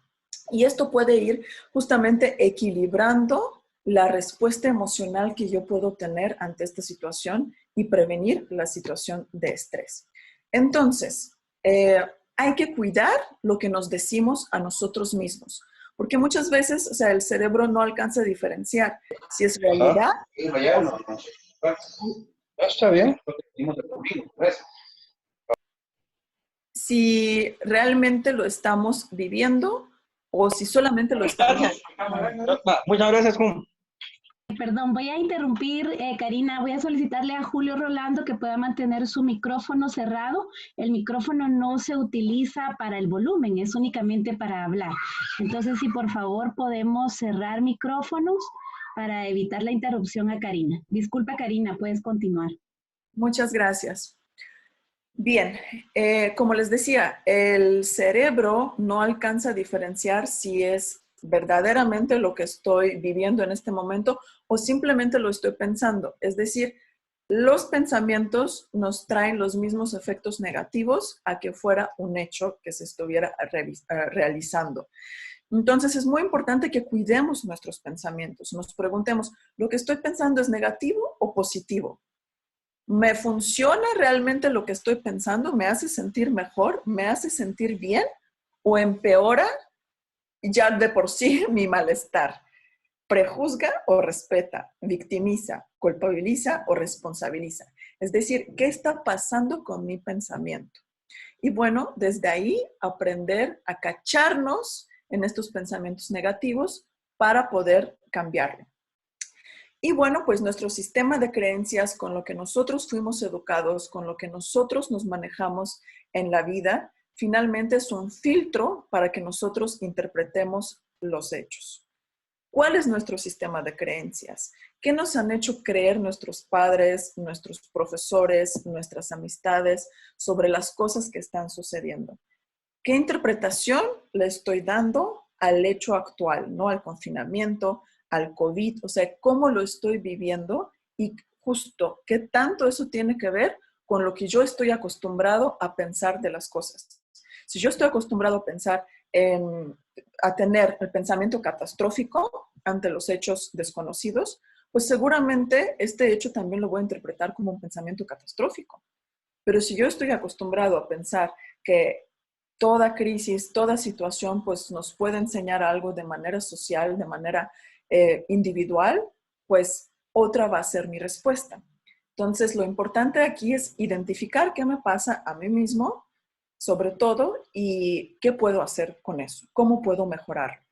Y esto puede ir justamente equilibrando la respuesta emocional que yo puedo tener ante esta situación y prevenir la situación de estrés. Entonces, hay que cuidar lo que nos decimos a nosotros mismos, porque muchas veces, o sea, el cerebro no alcanza a diferenciar si es realidad. Está bien. Si realmente lo estamos viviendo o si solamente lo estamos... Muchas gracias, Juan. Perdón, voy a interrumpir, Karina, voy a solicitarle a Julio Rolando que pueda mantener su micrófono cerrado. El micrófono no se utiliza para el volumen, es únicamente para hablar. Entonces, si por favor podemos cerrar micrófonos para evitar la interrupción a Karina. Disculpa, Karina, puedes continuar. Muchas gracias. Bien, como les decía, el cerebro no alcanza a diferenciar si es verdaderamente lo que estoy viviendo en este momento o simplemente lo estoy pensando. Es decir, los pensamientos nos traen los mismos efectos negativos a que fuera un hecho que se estuviera realizando. Entonces es muy importante que cuidemos nuestros pensamientos. Nos preguntemos, ¿lo que estoy pensando es negativo o positivo? ¿Me funciona realmente lo que estoy pensando? ¿Me hace sentir mejor? ¿Me hace sentir bien? ¿O empeora ya de por sí mi malestar? ¿Prejuzga o respeta? ¿Victimiza, culpabiliza o responsabiliza? Es decir, ¿qué está pasando con mi pensamiento? Y bueno, desde ahí aprender a cacharnos en estos pensamientos negativos para poder cambiarlo. Y bueno, pues nuestro sistema de creencias con lo que nosotros fuimos educados, con lo que nosotros nos manejamos en la vida, finalmente es un filtro para que nosotros interpretemos los hechos. ¿Cuál es nuestro sistema de creencias? ¿Qué nos han hecho creer nuestros padres, nuestros profesores, nuestras amistades sobre las cosas que están sucediendo? ¿Qué interpretación le estoy dando al hecho actual, ¿no? Al confinamiento, al COVID, o sea, cómo lo estoy viviendo y justo qué tanto eso tiene que ver con lo que yo estoy acostumbrado a pensar de las cosas. Si yo estoy acostumbrado a pensar a tener el pensamiento catastrófico ante los hechos desconocidos, pues seguramente este hecho también lo voy a interpretar como un pensamiento catastrófico. Pero si yo estoy acostumbrado a pensar que toda crisis, toda situación, pues nos puede enseñar algo de manera social, de manera individual, pues otra va a ser mi respuesta. Entonces, lo importante aquí es identificar qué me pasa a mí mismo, sobre todo, y qué puedo hacer con eso, cómo puedo mejorar.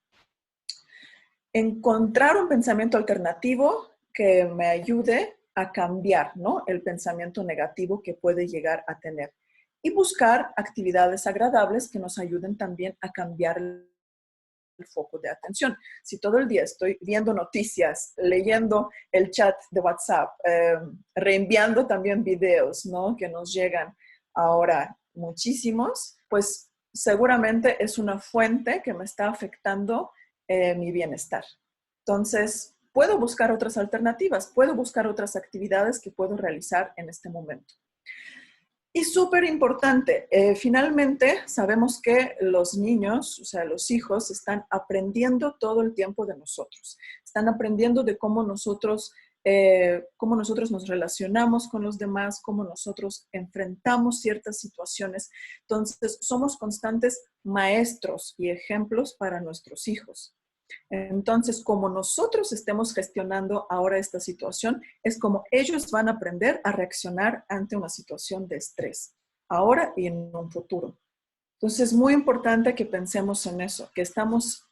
Encontrar un pensamiento alternativo que me ayude a cambiar, ¿no? El pensamiento negativo que puede llegar a tener. Y buscar actividades agradables que nos ayuden también a cambiar el foco de atención. Si todo el día estoy viendo noticias, leyendo el chat de WhatsApp, reenviando también videos, ¿no? Que nos llegan ahora muchísimos, pues seguramente es una fuente que me está afectando mi bienestar. Entonces, puedo buscar otras alternativas, puedo buscar otras actividades que puedo realizar en este momento. Y súper importante, finalmente sabemos que los niños, o sea, los hijos, están aprendiendo todo el tiempo de nosotros. Están aprendiendo de cómo nosotros nos relacionamos con los demás, cómo nosotros enfrentamos ciertas situaciones. Entonces, somos constantes maestros y ejemplos para nuestros hijos. Entonces, como nosotros estemos gestionando ahora esta situación, es como ellos van a aprender a reaccionar ante una situación de estrés, ahora y en un futuro. Entonces, es muy importante que pensemos en eso, que estamos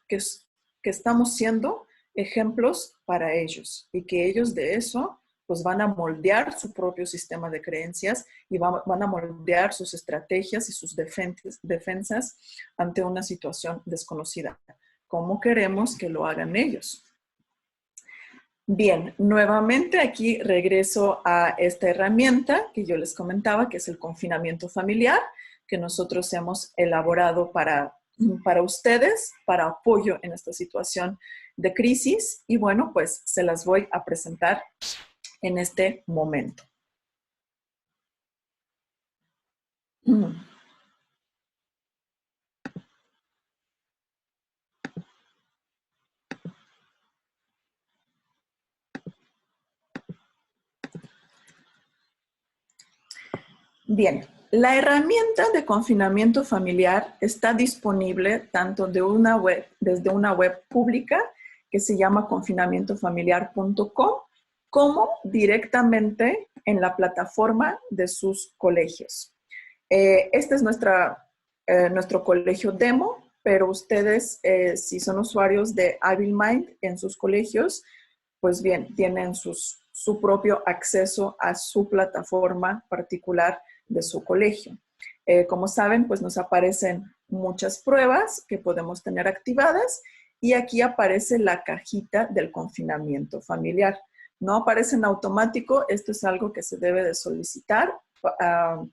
siendo ejemplos para ellos y que ellos de eso pues van a moldear su propio sistema de creencias y van a moldear sus estrategias y sus defensas ante una situación desconocida. ¿Cómo queremos que lo hagan ellos? Bien, nuevamente aquí regreso a esta herramienta que yo les comentaba, que es el confinamiento familiar, que nosotros hemos elaborado para ustedes, para apoyo en esta situación de crisis. Y bueno, pues se las voy a presentar en este momento. Bien, la herramienta de confinamiento familiar está disponible tanto desde una web pública que se llama confinamientofamiliar.com, como directamente en la plataforma de sus colegios. Este es nuestro colegio demo, pero ustedes, si son usuarios de HabilMind en sus colegios, pues bien, tienen su propio acceso a su plataforma particular de su colegio. Como saben, pues nos aparecen muchas pruebas que podemos tener activadas y aquí aparece la cajita del confinamiento familiar. No aparece en automático, esto es algo que se debe de solicitar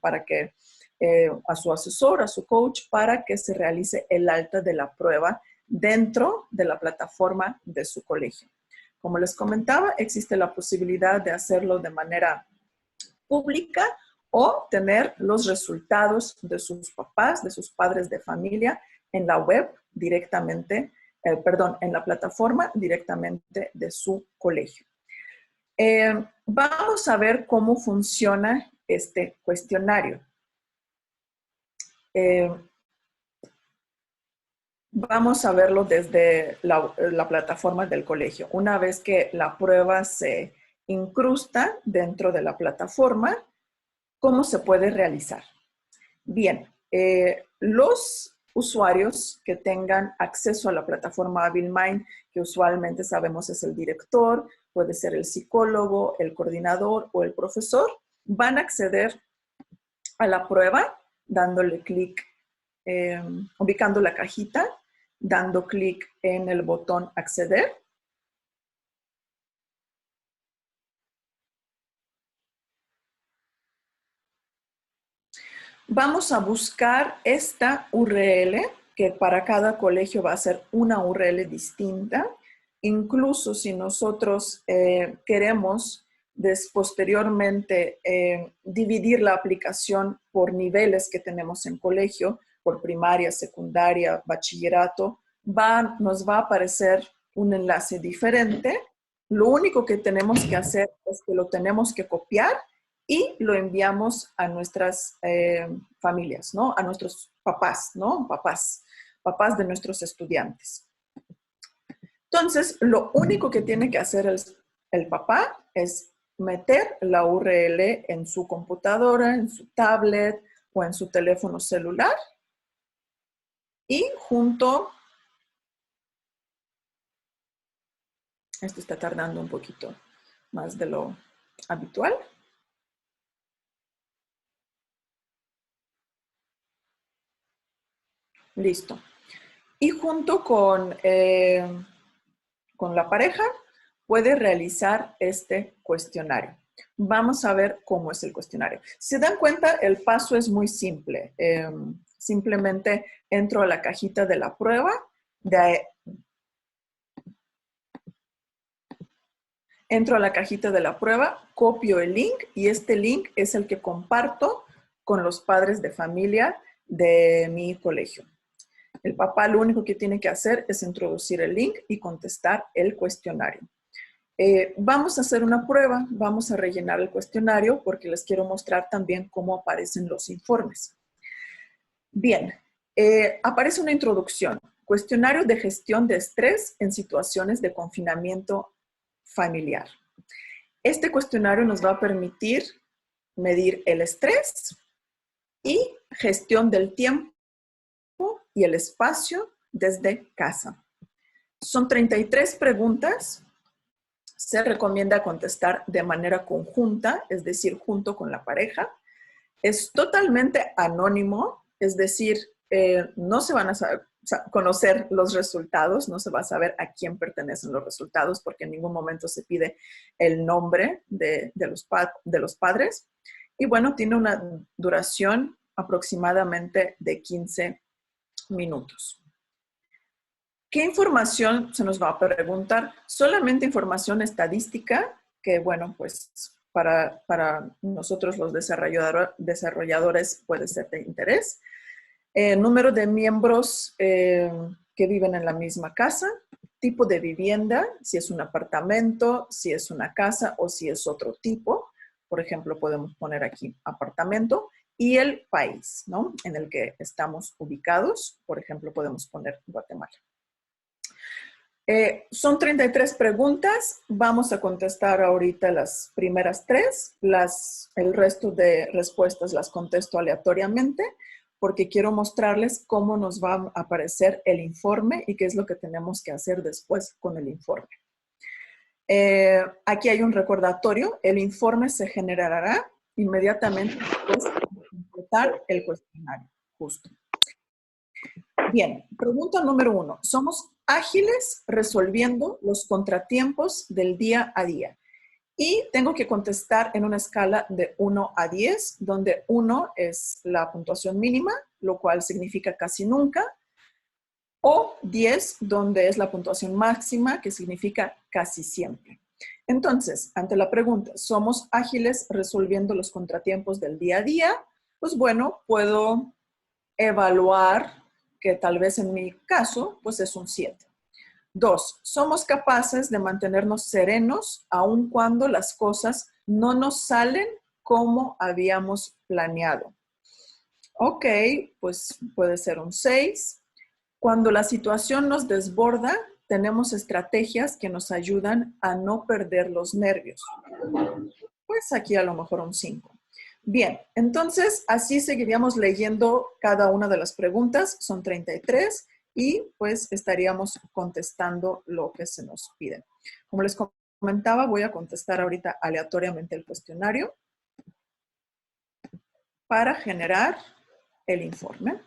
para que a su asesor, a su coach, para que se realice el alta de la prueba dentro de la plataforma de su colegio. Como les comentaba, existe la posibilidad de hacerlo de manera pública o tener los resultados de sus papás, de sus padres de familia en la web directamente, en la plataforma directamente de su colegio. Vamos a ver cómo funciona este cuestionario. Vamos a verlo desde la plataforma del colegio. Una vez que la prueba se incrusta dentro de la plataforma, ¿cómo se puede realizar? Bien, los usuarios que tengan acceso a la plataforma HabilMind, que usualmente sabemos es el director, puede ser el psicólogo, el coordinador o el profesor, van a acceder a la prueba dándole clic, ubicando la cajita, dando clic en el botón acceder. Vamos a buscar esta URL, que para cada colegio va a ser una URL distinta. Incluso si nosotros queremos posteriormente dividir la aplicación por niveles que tenemos en colegio, por primaria, secundaria, bachillerato, nos va a aparecer un enlace diferente. Lo único que tenemos que hacer es que lo tenemos que copiar y lo enviamos a nuestras familias, ¿no? A nuestros papás, ¿no? Papás de nuestros estudiantes. Entonces, lo único que tiene que hacer el papá es meter la URL en su computadora, en su tablet o en su teléfono celular y esto está tardando un poquito más de lo habitual. Listo. Y junto con la pareja puede realizar este cuestionario. Vamos a ver cómo es el cuestionario. Si se dan cuenta, el paso es muy simple. Simplemente entro a la cajita de la prueba, copio el link y este link es el que comparto con los padres de familia de mi colegio. El papá lo único que tiene que hacer es introducir el link y contestar el cuestionario. Vamos a hacer una prueba, vamos a rellenar el cuestionario porque les quiero mostrar también cómo aparecen los informes. Bien, aparece una introducción. Cuestionario de gestión de estrés en situaciones de confinamiento familiar. Este cuestionario nos va a permitir medir el estrés y gestión del tiempo y el espacio desde casa. Son 33 preguntas. Se recomienda contestar de manera conjunta, es decir, junto con la pareja. Es totalmente anónimo, es decir, no se van a conocer los resultados, no se va a saber a quién pertenecen los resultados porque en ningún momento se pide el nombre de los padres. Y bueno, tiene una duración aproximadamente de 15 minutos. ¿Qué información se nos va a preguntar? Solamente información estadística, que bueno, pues para nosotros los desarrolladores puede ser de interés. Número de miembros que viven en la misma casa, tipo de vivienda, si es un apartamento, si es una casa o si es otro tipo. Por ejemplo, podemos poner aquí apartamento y el país, ¿no? En el que estamos ubicados. Por ejemplo, podemos poner Guatemala. Son 33 preguntas. Vamos a contestar ahorita las primeras 3. El resto de respuestas las contesto aleatoriamente porque quiero mostrarles cómo nos va a aparecer el informe y qué es lo que tenemos que hacer después con el informe. Aquí hay un recordatorio. El informe se generará inmediatamente después de completar el cuestionario. Justo. Bien, pregunta número 1. ¿Somos ágiles resolviendo los contratiempos del día a día? Y tengo que contestar en una escala de 1 a 10, donde 1 es la puntuación mínima, lo cual significa casi nunca, o 10, donde es la puntuación máxima, que significa casi siempre. Entonces, ante la pregunta, ¿somos ágiles resolviendo los contratiempos del día a día? Pues bueno, puedo evaluar que tal vez en mi caso, pues es un 7. 2, somos capaces de mantenernos serenos aun cuando las cosas no nos salen como habíamos planeado. Ok, pues puede ser un 6. Cuando la situación nos desborda, tenemos estrategias que nos ayudan a no perder los nervios. Pues aquí a lo mejor un 5. Bien, entonces así seguiríamos leyendo cada una de las preguntas. Son 33 y pues estaríamos contestando lo que se nos pide. Como les comentaba, voy a contestar ahorita aleatoriamente el cuestionario para generar el informe.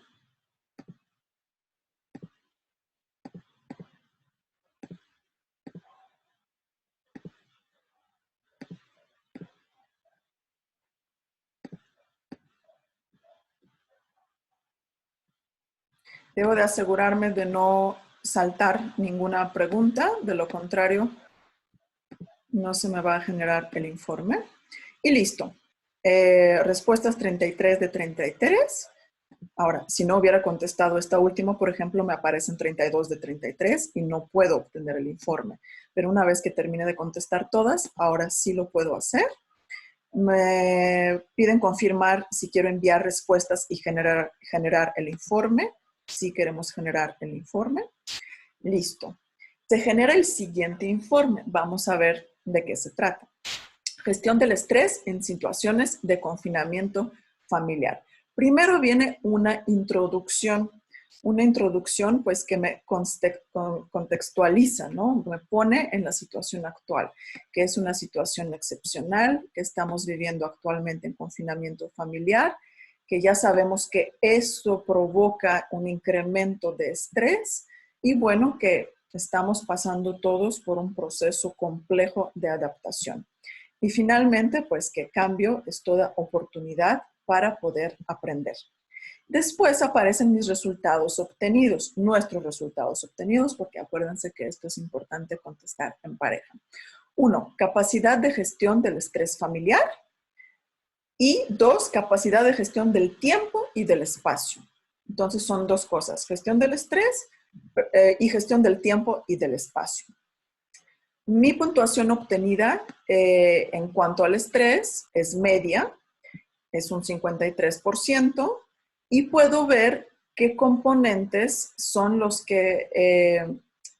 Debo de asegurarme de no saltar ninguna pregunta, de lo contrario, no se me va a generar el informe. Y listo. Respuestas 33 de 33. Ahora, si no hubiera contestado esta última, por ejemplo, me aparecen 32 de 33 y no puedo obtener el informe. Pero una vez que termine de contestar todas, ahora sí lo puedo hacer. Me piden confirmar si quiero enviar respuestas y generar el informe. Si queremos generar el informe. Listo. Se genera el siguiente informe. Vamos a ver de qué se trata. Gestión del estrés en situaciones de confinamiento familiar. Primero viene una introducción pues que me contextualiza, ¿no? Me pone en la situación actual, que es una situación excepcional que estamos viviendo actualmente en confinamiento familiar, que ya sabemos que eso provoca un incremento de estrés y bueno, que estamos pasando todos por un proceso complejo de adaptación. Y finalmente, pues que cambio es toda oportunidad para poder aprender. Después aparecen mis resultados obtenidos, nuestros resultados obtenidos, porque acuérdense que esto es importante contestar en pareja. 1, capacidad de gestión del estrés familiar. Y 2, capacidad de gestión del tiempo y del espacio. Entonces son dos cosas, gestión del estrés y gestión del tiempo y del espacio. Mi puntuación obtenida en cuanto al estrés es media, es un 53%, y puedo ver qué componentes son los que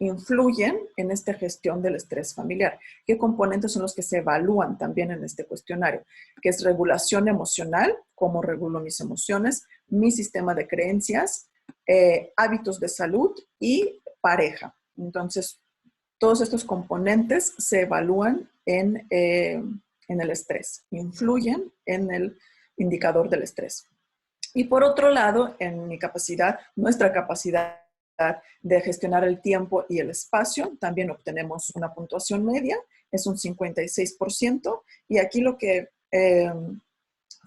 influyen en esta gestión del estrés familiar, qué componentes son los que se evalúan también en este cuestionario, que es regulación emocional, cómo regulo mis emociones, mi sistema de creencias, hábitos de salud y pareja. Entonces, todos estos componentes se evalúan en el estrés, influyen en el indicador del estrés. Y por otro lado, en mi capacidad, nuestra capacidad de gestionar el tiempo y el espacio, también obtenemos una puntuación media, es un 56%, y aquí lo que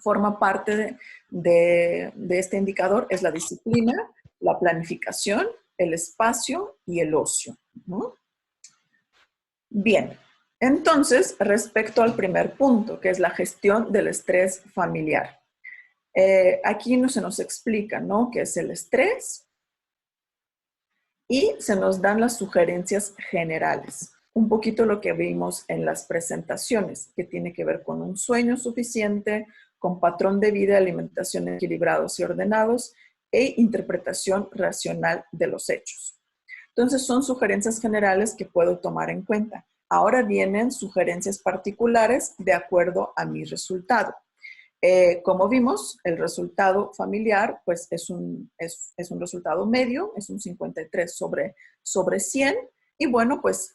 forma parte de este indicador es la disciplina, la planificación, el espacio y el ocio, ¿no? Bien, entonces, respecto al primer punto, que es la gestión del estrés familiar. Aquí no se nos explica, ¿no?, qué es el estrés y se nos dan las sugerencias generales. Un poquito lo que vimos en las presentaciones, que tiene que ver con un sueño suficiente, con patrón de vida y alimentación equilibrados y ordenados e interpretación racional de los hechos. Entonces, son sugerencias generales que puedo tomar en cuenta. Ahora vienen sugerencias particulares de acuerdo a mi resultado. Como vimos, el resultado familiar pues es un resultado medio, es un 53 sobre 100. Y bueno, pues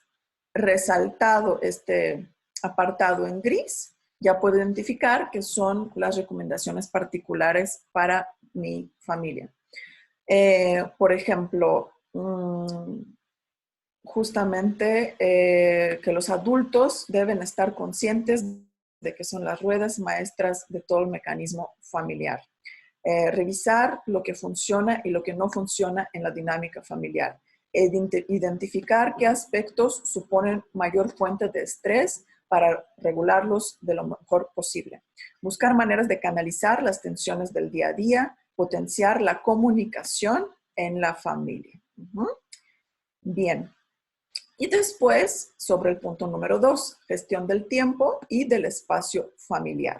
resaltado este apartado en gris, ya puedo identificar que son las recomendaciones particulares para mi familia. Por ejemplo, justamente que los adultos deben estar conscientes de que son las ruedas maestras de todo el mecanismo familiar. Revisar lo que funciona y lo que no funciona en la dinámica familiar. identificar qué aspectos suponen mayor fuente de estrés para regularlos de lo mejor posible. Buscar maneras de canalizar las tensiones del día a día, potenciar la comunicación en la familia. Bien. Y después, sobre el punto número 2, gestión del tiempo y del espacio familiar.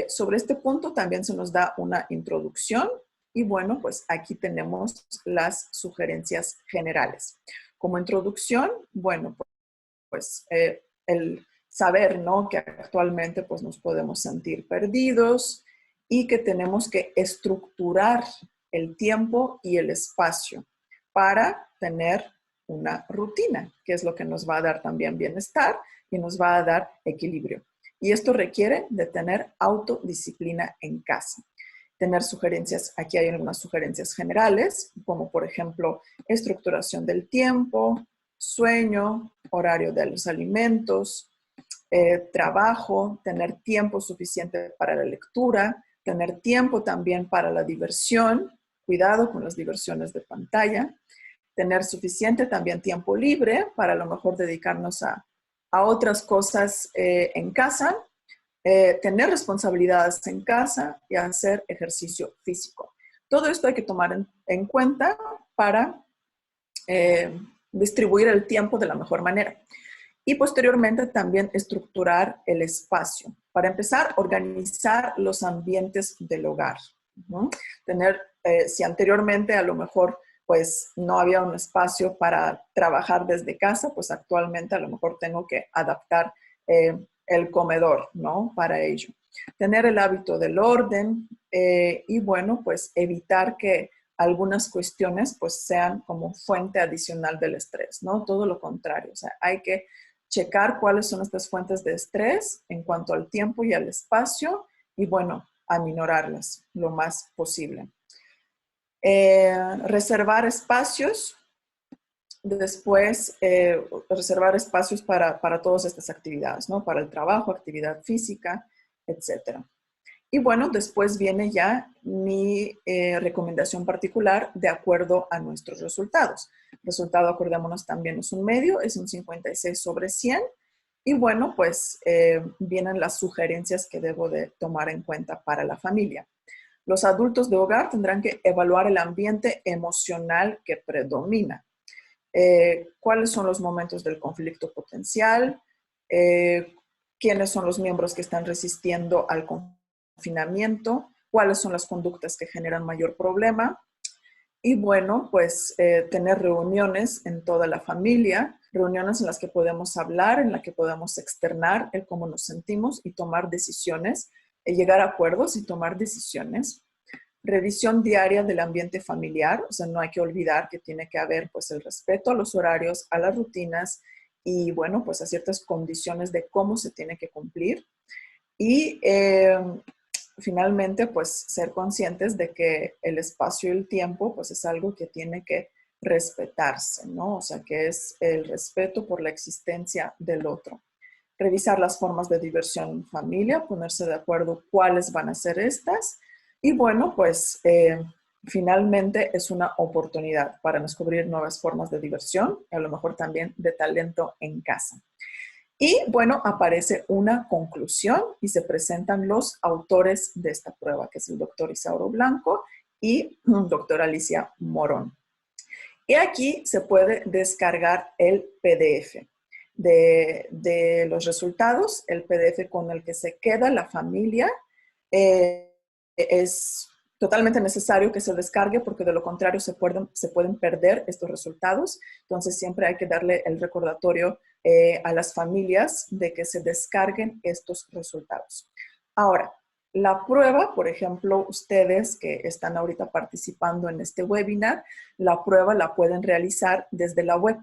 Sobre este punto también se nos da una introducción y bueno, pues aquí tenemos las sugerencias generales. Como introducción, bueno, pues el saber, ¿no?, que actualmente pues nos podemos sentir perdidos y que tenemos que estructurar el tiempo y el espacio para tener una rutina, que es lo que nos va a dar también bienestar y nos va a dar equilibrio. Y esto requiere de tener autodisciplina en casa. Tener sugerencias, aquí hay algunas sugerencias generales, como por ejemplo, estructuración del tiempo, sueño, horario de los alimentos, trabajo, tener tiempo suficiente para la lectura, tener tiempo también para la diversión, cuidado con las diversiones de pantalla, tener suficiente también tiempo libre para a lo mejor dedicarnos a otras cosas en casa, tener responsabilidades en casa y hacer ejercicio físico. Todo esto hay que tomar en cuenta para distribuir el tiempo de la mejor manera. Y posteriormente también estructurar el espacio. Para empezar, organizar los ambientes del hogar. Tener, si anteriormente a lo mejor pues no había un espacio para trabajar desde casa, pues actualmente a lo mejor tengo que adaptar el comedor, ¿no?, para ello. Tener el hábito del orden y bueno, pues evitar que algunas cuestiones pues sean como fuente adicional del estrés, ¿no? Todo lo contrario, o sea, hay que checar cuáles son estas fuentes de estrés en cuanto al tiempo y al espacio y bueno, aminorarlas lo más posible. Reservar espacios, después reservar espacios para todas estas actividades, ¿no? Para el trabajo, actividad física, etc. Y bueno, después viene ya mi recomendación particular de acuerdo a nuestros resultados. Resultado, acordémonos, también es un medio, es un 56/100. Y bueno, pues vienen las sugerencias que debo de tomar en cuenta para la familia. Los adultos de hogar tendrán que evaluar el ambiente emocional que predomina. ¿Cuáles son los momentos del conflicto potencial? ¿Quiénes son los miembros que están resistiendo al confinamiento? ¿Cuáles son las conductas que generan mayor problema? Y bueno, pues tener reuniones en toda la familia, reuniones en las que podemos hablar, en las que podemos externar el cómo nos sentimos y tomar decisiones, llegar a acuerdos y tomar decisiones. Revisión diaria del ambiente familiar, o sea, no hay que olvidar que tiene que haber pues el respeto a los horarios, a las rutinas y bueno, pues a ciertas condiciones de cómo se tiene que cumplir. Y finalmente, pues ser conscientes de que el espacio y el tiempo pues es algo que tiene que respetarse, ¿no? O sea, que es el respeto por la existencia del otro. Revisar las formas de diversión en familia, ponerse de acuerdo cuáles van a ser estas. Y bueno, pues finalmente es una oportunidad para descubrir nuevas formas de diversión y a lo mejor también de talento en casa. Y bueno, aparece una conclusión y se presentan los autores de esta prueba, que es el doctor Isauro Blanco y doctor Alicia Morón. Y aquí se puede descargar el PDF de los resultados, el PDF con el que se queda la familia. Es totalmente necesario que se descargue porque de lo contrario se pueden perder estos resultados. Entonces siempre hay que darle el recordatorio a las familias de que se descarguen estos resultados. Ahora, la prueba, por ejemplo, ustedes que están ahorita participando en este webinar, la prueba la pueden realizar desde la web.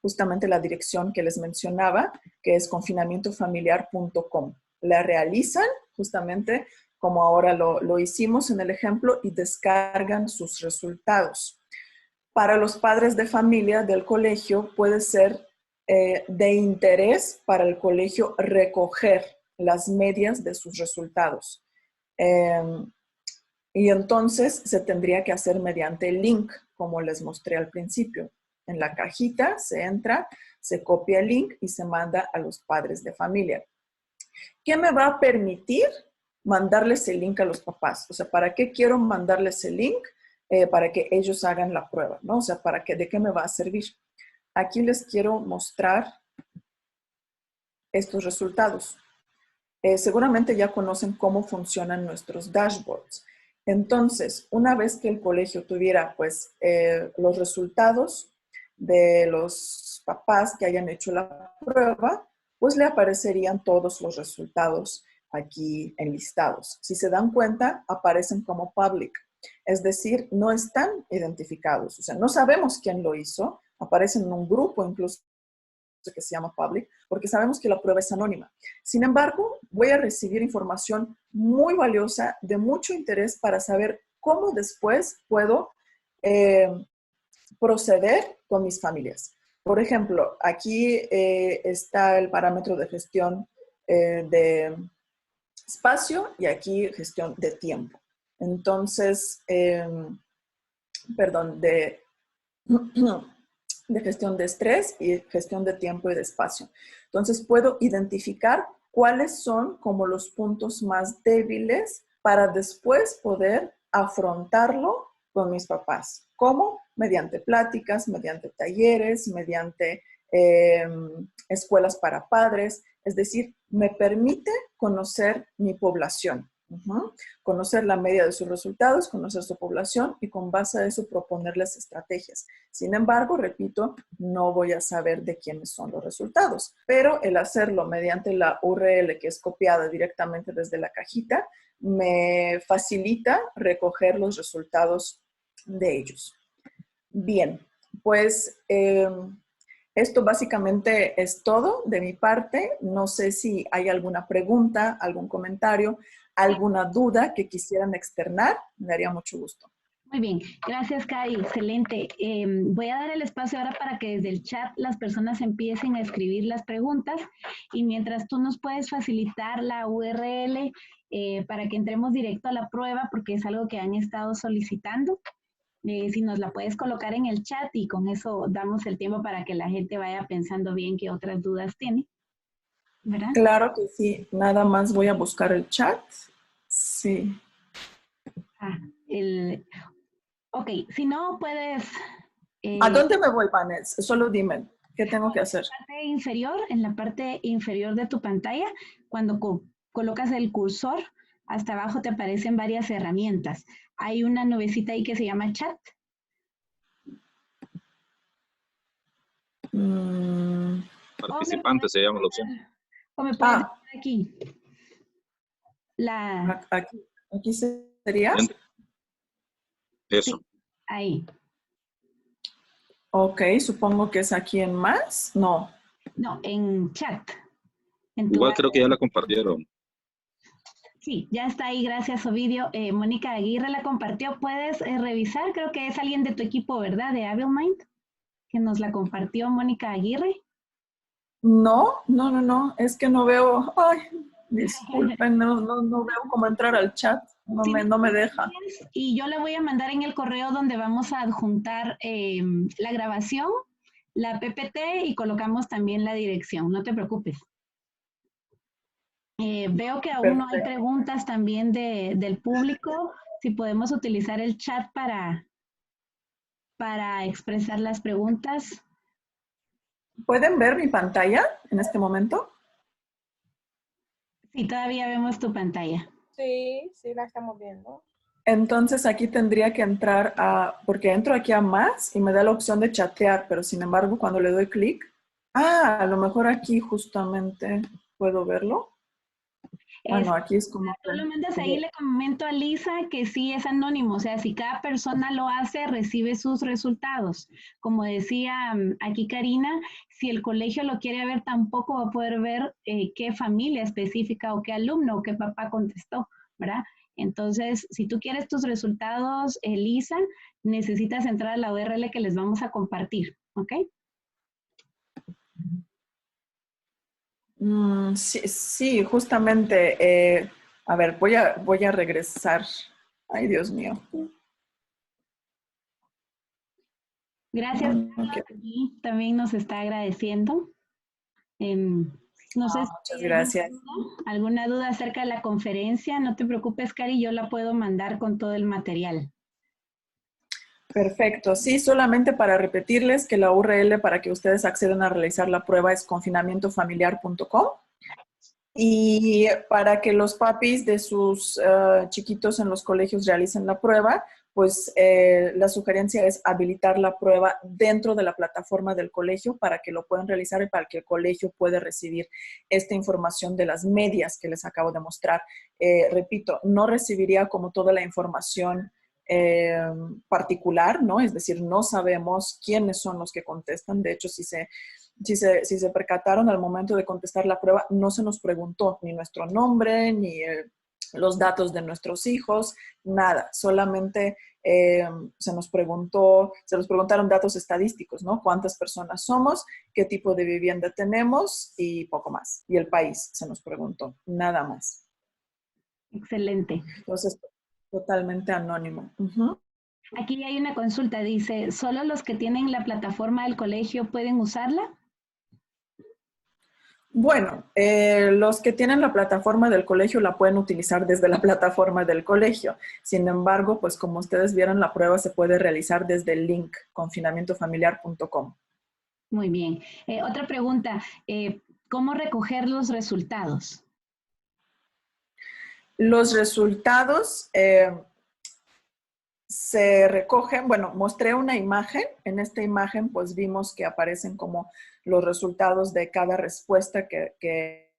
Justamente la dirección que les mencionaba, que es confinamientofamiliar.com. La realizan justamente como ahora lo hicimos en el ejemplo y descargan sus resultados. Para los padres de familia del colegio puede ser de interés para el colegio recoger las medias de sus resultados. Y entonces se tendría que hacer mediante el link, como les mostré al principio. En la cajita se entra, se copia el link y se manda a los padres de familia. ¿Qué me va a permitir mandarles el link a los papás? O sea, ¿para qué quiero mandarles el link? Para que ellos hagan la prueba, ¿no? O sea, ¿de qué me va a servir? Aquí les quiero mostrar estos resultados. Seguramente ya conocen cómo funcionan nuestros dashboards. Entonces, una vez que el colegio tuviera pues los resultados de los papás que hayan hecho la prueba, pues le aparecerían todos los resultados aquí enlistados. Si se dan cuenta, aparecen como public, es decir, no están identificados. O sea, no sabemos quién lo hizo, aparecen en un grupo incluso que se llama public, porque sabemos que la prueba es anónima. Sin embargo, voy a recibir información muy valiosa, de mucho interés para saber cómo después puedo proceder con mis familias. Por ejemplo, aquí está el parámetro de gestión de espacio y aquí gestión de tiempo. Entonces, perdón, de gestión de estrés y gestión de tiempo y de espacio. Entonces, puedo identificar cuáles son como los puntos más débiles para después poder afrontarlo con mis papás. ¿Cómo? Mediante pláticas, mediante talleres, mediante escuelas para padres. Es decir, me permite conocer mi población. Conocer la media de sus resultados, conocer su población y con base a eso proponerles estrategias. Sin embargo, repito, no voy a saber de quiénes son los resultados, pero el hacerlo mediante la URL que es copiada directamente desde la cajita me facilita recoger los resultados de ellos. Bien, pues esto básicamente es todo de mi parte. No sé si hay alguna pregunta, algún comentario, alguna duda que quisieran externar. Me daría mucho gusto. Muy bien, gracias Kai, excelente. Voy a dar el espacio ahora para que desde el chat las personas empiecen a escribir las preguntas y mientras tú nos puedes facilitar la URL para que entremos directo a la prueba porque es algo que han estado solicitando. Si nos la puedes colocar en el chat y con eso damos el tiempo para que la gente vaya pensando bien qué otras dudas tiene, ¿verdad? Claro que sí, nada más voy a buscar el chat. Sí. Ok, si no puedes... ¿A dónde me voy, Vanessa? Solo dime, ¿qué tengo que hacer? En la parte inferior de tu pantalla, cuando colocas el cursor, hasta abajo te aparecen varias herramientas. Hay una nubecita ahí que se llama chat. Participante se llama la opción. O me puedes decir aquí. Aquí sería. Eso. Sí, ahí. Ok, supongo que es aquí en más. No. No, en chat. Igual creo que ya la compartieron. Sí, ya está ahí, gracias Ovidio. Mónica Aguirre la compartió. ¿Puedes revisar? Creo que es alguien de tu equipo, ¿verdad? De AbleMind, que nos la compartió Mónica Aguirre. No. Es que no veo. Ay, disculpen, no veo cómo entrar al chat. No me deja. Y yo le voy a mandar en el correo donde vamos a adjuntar la grabación, la PPT y colocamos también la dirección. No te preocupes. Veo que aún no hay preguntas también del público. Si podemos utilizar el chat para expresar las preguntas. ¿Pueden ver mi pantalla en este momento? Sí, todavía vemos tu pantalla. Sí, la estamos viendo. Entonces aquí tendría que entrar porque entro aquí a más y me da la opción de chatear, pero sin embargo cuando le doy clic, a lo mejor aquí justamente puedo verlo. Bueno, aquí es como... Tú lo mandas ahí, le comento a Lisa que sí es anónimo, o sea, si cada persona lo hace, recibe sus resultados. Como decía aquí Karina, si el colegio lo quiere ver, tampoco va a poder ver qué familia específica o qué alumno o qué papá contestó, ¿verdad? Entonces, si tú quieres tus resultados, Lisa, necesitas entrar a la URL que les vamos a compartir, ¿ok? Sí, justamente. A ver, voy a regresar. Ay, Dios mío. Gracias. Ok. Aquí también nos está agradeciendo. No sé si Muchas hay gracias. alguna duda acerca de la conferencia. No te preocupes, Cari, yo la puedo mandar con todo el material. Perfecto. Sí, solamente para repetirles que la URL para que ustedes accedan a realizar la prueba es confinamientofamiliar.com. Y para que los papis de sus chiquitos en los colegios realicen la prueba, pues la sugerencia es habilitar la prueba dentro de la plataforma del colegio para que lo puedan realizar y para que el colegio pueda recibir esta información de las medias que les acabo de mostrar. Repito, no recibiría como toda la información particular, ¿no? Es decir, no sabemos quiénes son los que contestan. De hecho, si se percataron al momento de contestar la prueba, no se nos preguntó ni nuestro nombre, ni los datos de nuestros hijos, nada. Solamente se nos preguntaron datos estadísticos, ¿no? ¿Cuántas personas somos? ¿Qué tipo de vivienda tenemos? Y poco más. Y el país se nos preguntó, nada más. Excelente. Entonces, totalmente anónimo. Uh-huh. Aquí hay una consulta, dice, ¿solo los que tienen la plataforma del colegio pueden usarla? Bueno, los que tienen la plataforma del colegio la pueden utilizar desde la plataforma del colegio. Sin embargo, pues como ustedes vieron, la prueba se puede realizar desde el link confinamientofamiliar.com. Muy bien. Otra pregunta, ¿cómo recoger los resultados? Los resultados se recogen, bueno, mostré una imagen. En esta imagen pues vimos que aparecen como los resultados de cada respuesta que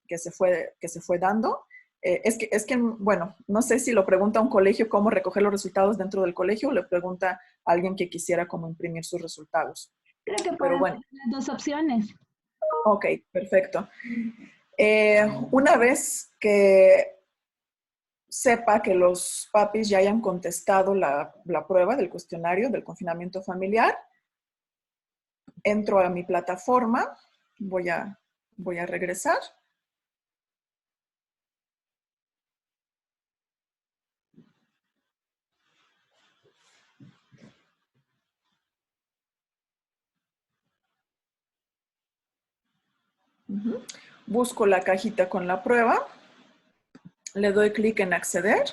se fue dando. Es que, bueno, no sé si lo pregunta un colegio cómo recoger los resultados dentro del colegio o le pregunta a alguien que quisiera cómo imprimir sus resultados. Creo que Pero pueden bueno. ser las dos opciones. Ok, perfecto. Una vez que sepa que los papis ya hayan contestado la prueba del cuestionario del confinamiento familiar, entro a mi plataforma, voy a regresar. Busco la cajita con la prueba, le doy clic en acceder.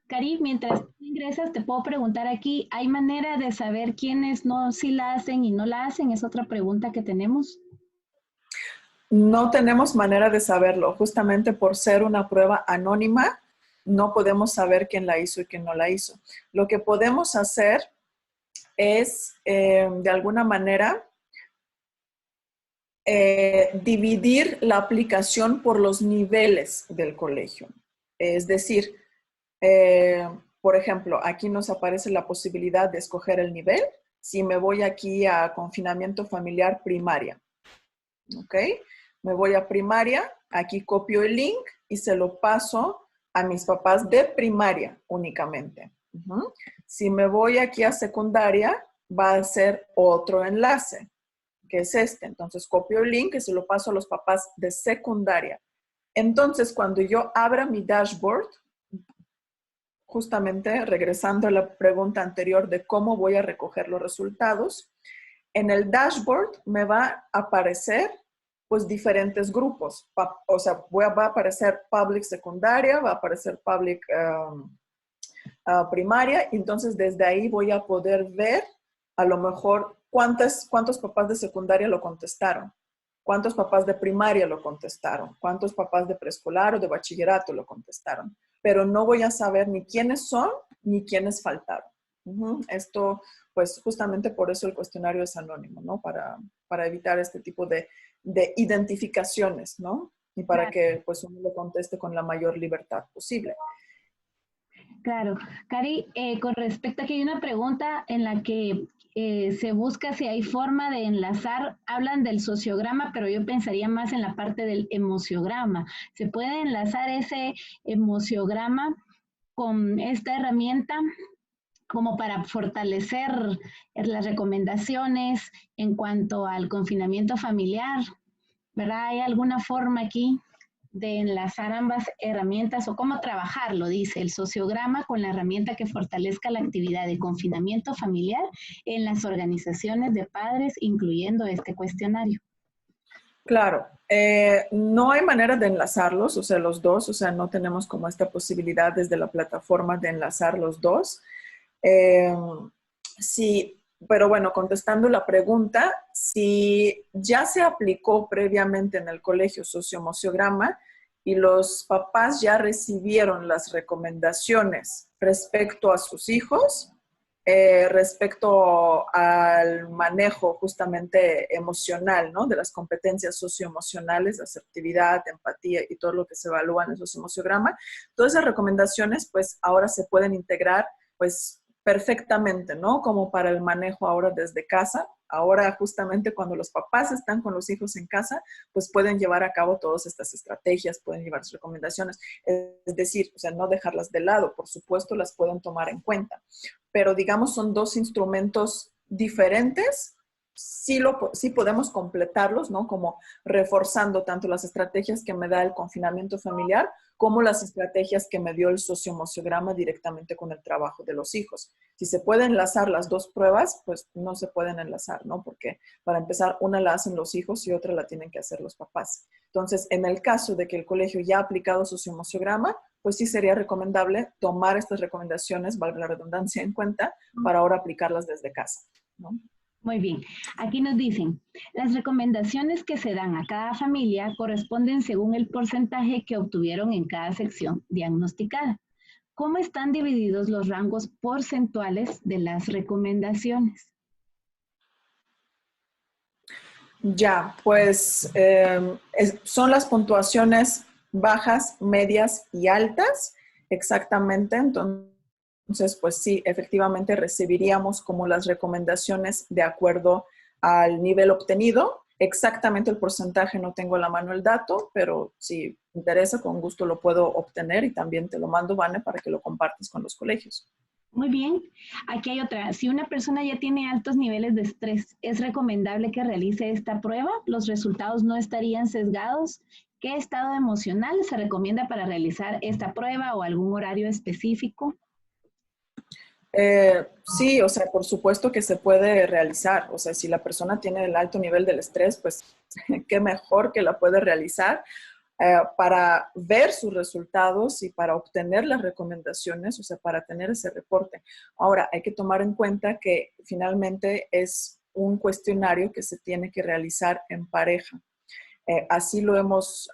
Cari, mientras tú ingresas, te puedo preguntar aquí, ¿hay manera de saber quiénes no sí la hacen y no la hacen? Es otra pregunta que tenemos. No tenemos manera de saberlo, justamente por ser una prueba anónima, no podemos saber quién la hizo y quién no la hizo. Lo que podemos hacer es, de alguna manera, dividir la aplicación por los niveles del colegio. Es decir, por ejemplo, aquí nos aparece la posibilidad de escoger el nivel. Si me voy aquí a confinamiento familiar primaria, ¿ok? Me voy a primaria, aquí copio el link y se lo paso a mis papás de primaria únicamente. Si me voy aquí a secundaria, va a ser otro enlace, que es este. Entonces copio el link y se lo paso a los papás de secundaria. Entonces, cuando yo abra mi dashboard, justamente regresando a la pregunta anterior de cómo voy a recoger los resultados, en el dashboard me va a aparecer pues diferentes grupos. O sea, va a aparecer public secundaria, va a aparecer public primaria, y entonces desde ahí voy a poder ver a lo mejor cuántos papás de secundaria lo contestaron, cuántos papás de primaria lo contestaron, cuántos papás de preescolar o de bachillerato lo contestaron, pero no voy a saber ni quiénes son ni quiénes faltaron. Esto, pues justamente por eso el cuestionario es anónimo, ¿no? Para evitar este tipo de identificaciones, ¿no? Y para que pues uno lo conteste con la mayor libertad posible. Claro. Cari, con respecto a que hay una pregunta en la que se busca si hay forma de enlazar, hablan del sociograma, pero yo pensaría más en la parte del emociograma. ¿Se puede enlazar ese emociograma con esta herramienta como para fortalecer las recomendaciones en cuanto al confinamiento familiar? ¿Verdad? ¿Hay alguna forma aquí de enlazar ambas herramientas o cómo trabajarlo, dice el sociograma, con la herramienta que fortalezca la actividad de confinamiento familiar en las organizaciones de padres, incluyendo este cuestionario? Claro, no hay manera de enlazarlos, o sea, los dos, o sea, no tenemos como esta posibilidad desde la plataforma de enlazar los dos. Sí, pero bueno, contestando la pregunta, si ya se aplicó previamente en el colegio socioemociograma y los papás ya recibieron las recomendaciones respecto a sus hijos, respecto al manejo justamente emocional, ¿no? De las competencias socioemocionales, asertividad, empatía y todo lo que se evalúa en el socioemociograma, todas esas recomendaciones pues ahora se pueden integrar pues perfectamente, ¿no? Como para el manejo ahora desde casa. Ahora justamente cuando los papás están con los hijos en casa, pues pueden llevar a cabo todas estas estrategias, pueden llevar sus recomendaciones. Es decir, o sea, no dejarlas de lado, por supuesto las pueden tomar en cuenta. Pero digamos son dos instrumentos diferentes. Sí podemos completarlos, ¿no? Como reforzando tanto las estrategias que me da el confinamiento familiar como las estrategias que me dio el socioemociograma directamente con el trabajo de los hijos. Si se pueden enlazar las dos pruebas, pues no se pueden enlazar, ¿no? Porque para empezar, una la hacen los hijos y otra la tienen que hacer los papás. Entonces, en el caso de que el colegio ya ha aplicado socioemociograma, pues sí sería recomendable tomar estas recomendaciones, valga la redundancia, en cuenta para ahora aplicarlas desde casa, ¿no? Muy bien. Aquí nos dicen, las recomendaciones que se dan a cada familia corresponden según el porcentaje que obtuvieron en cada sección diagnosticada. ¿Cómo están divididos los rangos porcentuales de las recomendaciones? Ya, pues son las puntuaciones bajas, medias y altas, exactamente. Entonces, pues sí, efectivamente recibiríamos como las recomendaciones de acuerdo al nivel obtenido. Exactamente el porcentaje no tengo a la mano el dato, pero si te interesa, con gusto lo puedo obtener y también te lo mando, Vane, para que lo compartas con los colegios. Muy bien. Aquí hay otra. Si una persona ya tiene altos niveles de estrés, ¿es recomendable que realice esta prueba? ¿Los resultados no estarían sesgados? ¿Qué estado emocional se recomienda para realizar esta prueba o algún horario específico? Sí, o sea, por supuesto que se puede realizar. O sea, si la persona tiene el alto nivel del estrés, pues qué mejor que la puede realizar para ver sus resultados y para obtener las recomendaciones, o sea, para tener ese reporte. Ahora, hay que tomar en cuenta que finalmente es un cuestionario que se tiene que realizar en pareja. Así lo hemos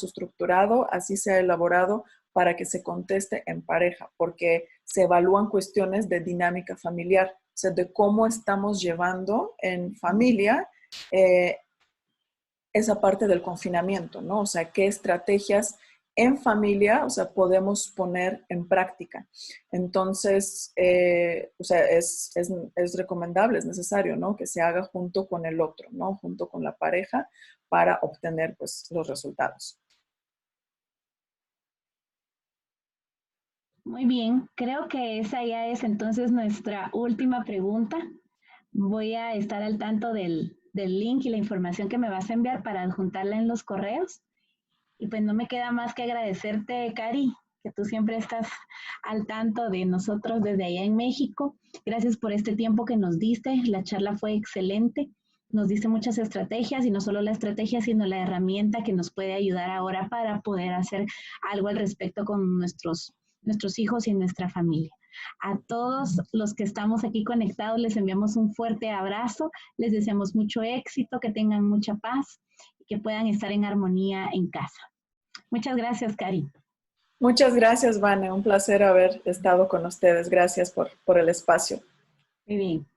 estructurado, así se ha elaborado para que se conteste en pareja, porque se evalúan cuestiones de dinámica familiar, o sea, de cómo estamos llevando en familia esa parte del confinamiento, ¿no? O sea, qué estrategias en familia, o sea, podemos poner en práctica. Entonces, o sea, es recomendable, es necesario, ¿no? Que se haga junto con el otro, ¿no? Junto con la pareja para obtener, pues, los resultados. Muy bien, creo que esa ya es entonces nuestra última pregunta. Voy a estar al tanto del link y la información que me vas a enviar para adjuntarla en los correos. Y pues no me queda más que agradecerte, Cari, que tú siempre estás al tanto de nosotros desde allá en México. Gracias por este tiempo que nos diste. La charla fue excelente. Nos diste muchas estrategias y no solo la estrategia, sino la herramienta que nos puede ayudar ahora para poder hacer algo al respecto con nuestros hijos y nuestra familia. A todos los que estamos aquí conectados les enviamos un fuerte abrazo, les deseamos mucho éxito, que tengan mucha paz y que puedan estar en armonía en casa. Muchas gracias, Cari. Muchas gracias, Vane. Un placer haber estado con ustedes. Gracias por el espacio. Muy bien.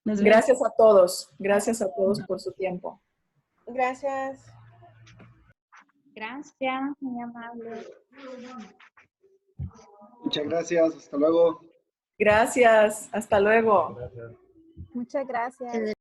Nos vemos. Gracias a todos. Gracias a todos por su tiempo. Gracias. Gracias, muy amable. Muchas gracias. Hasta luego. Gracias. Hasta luego. Gracias. Muchas gracias.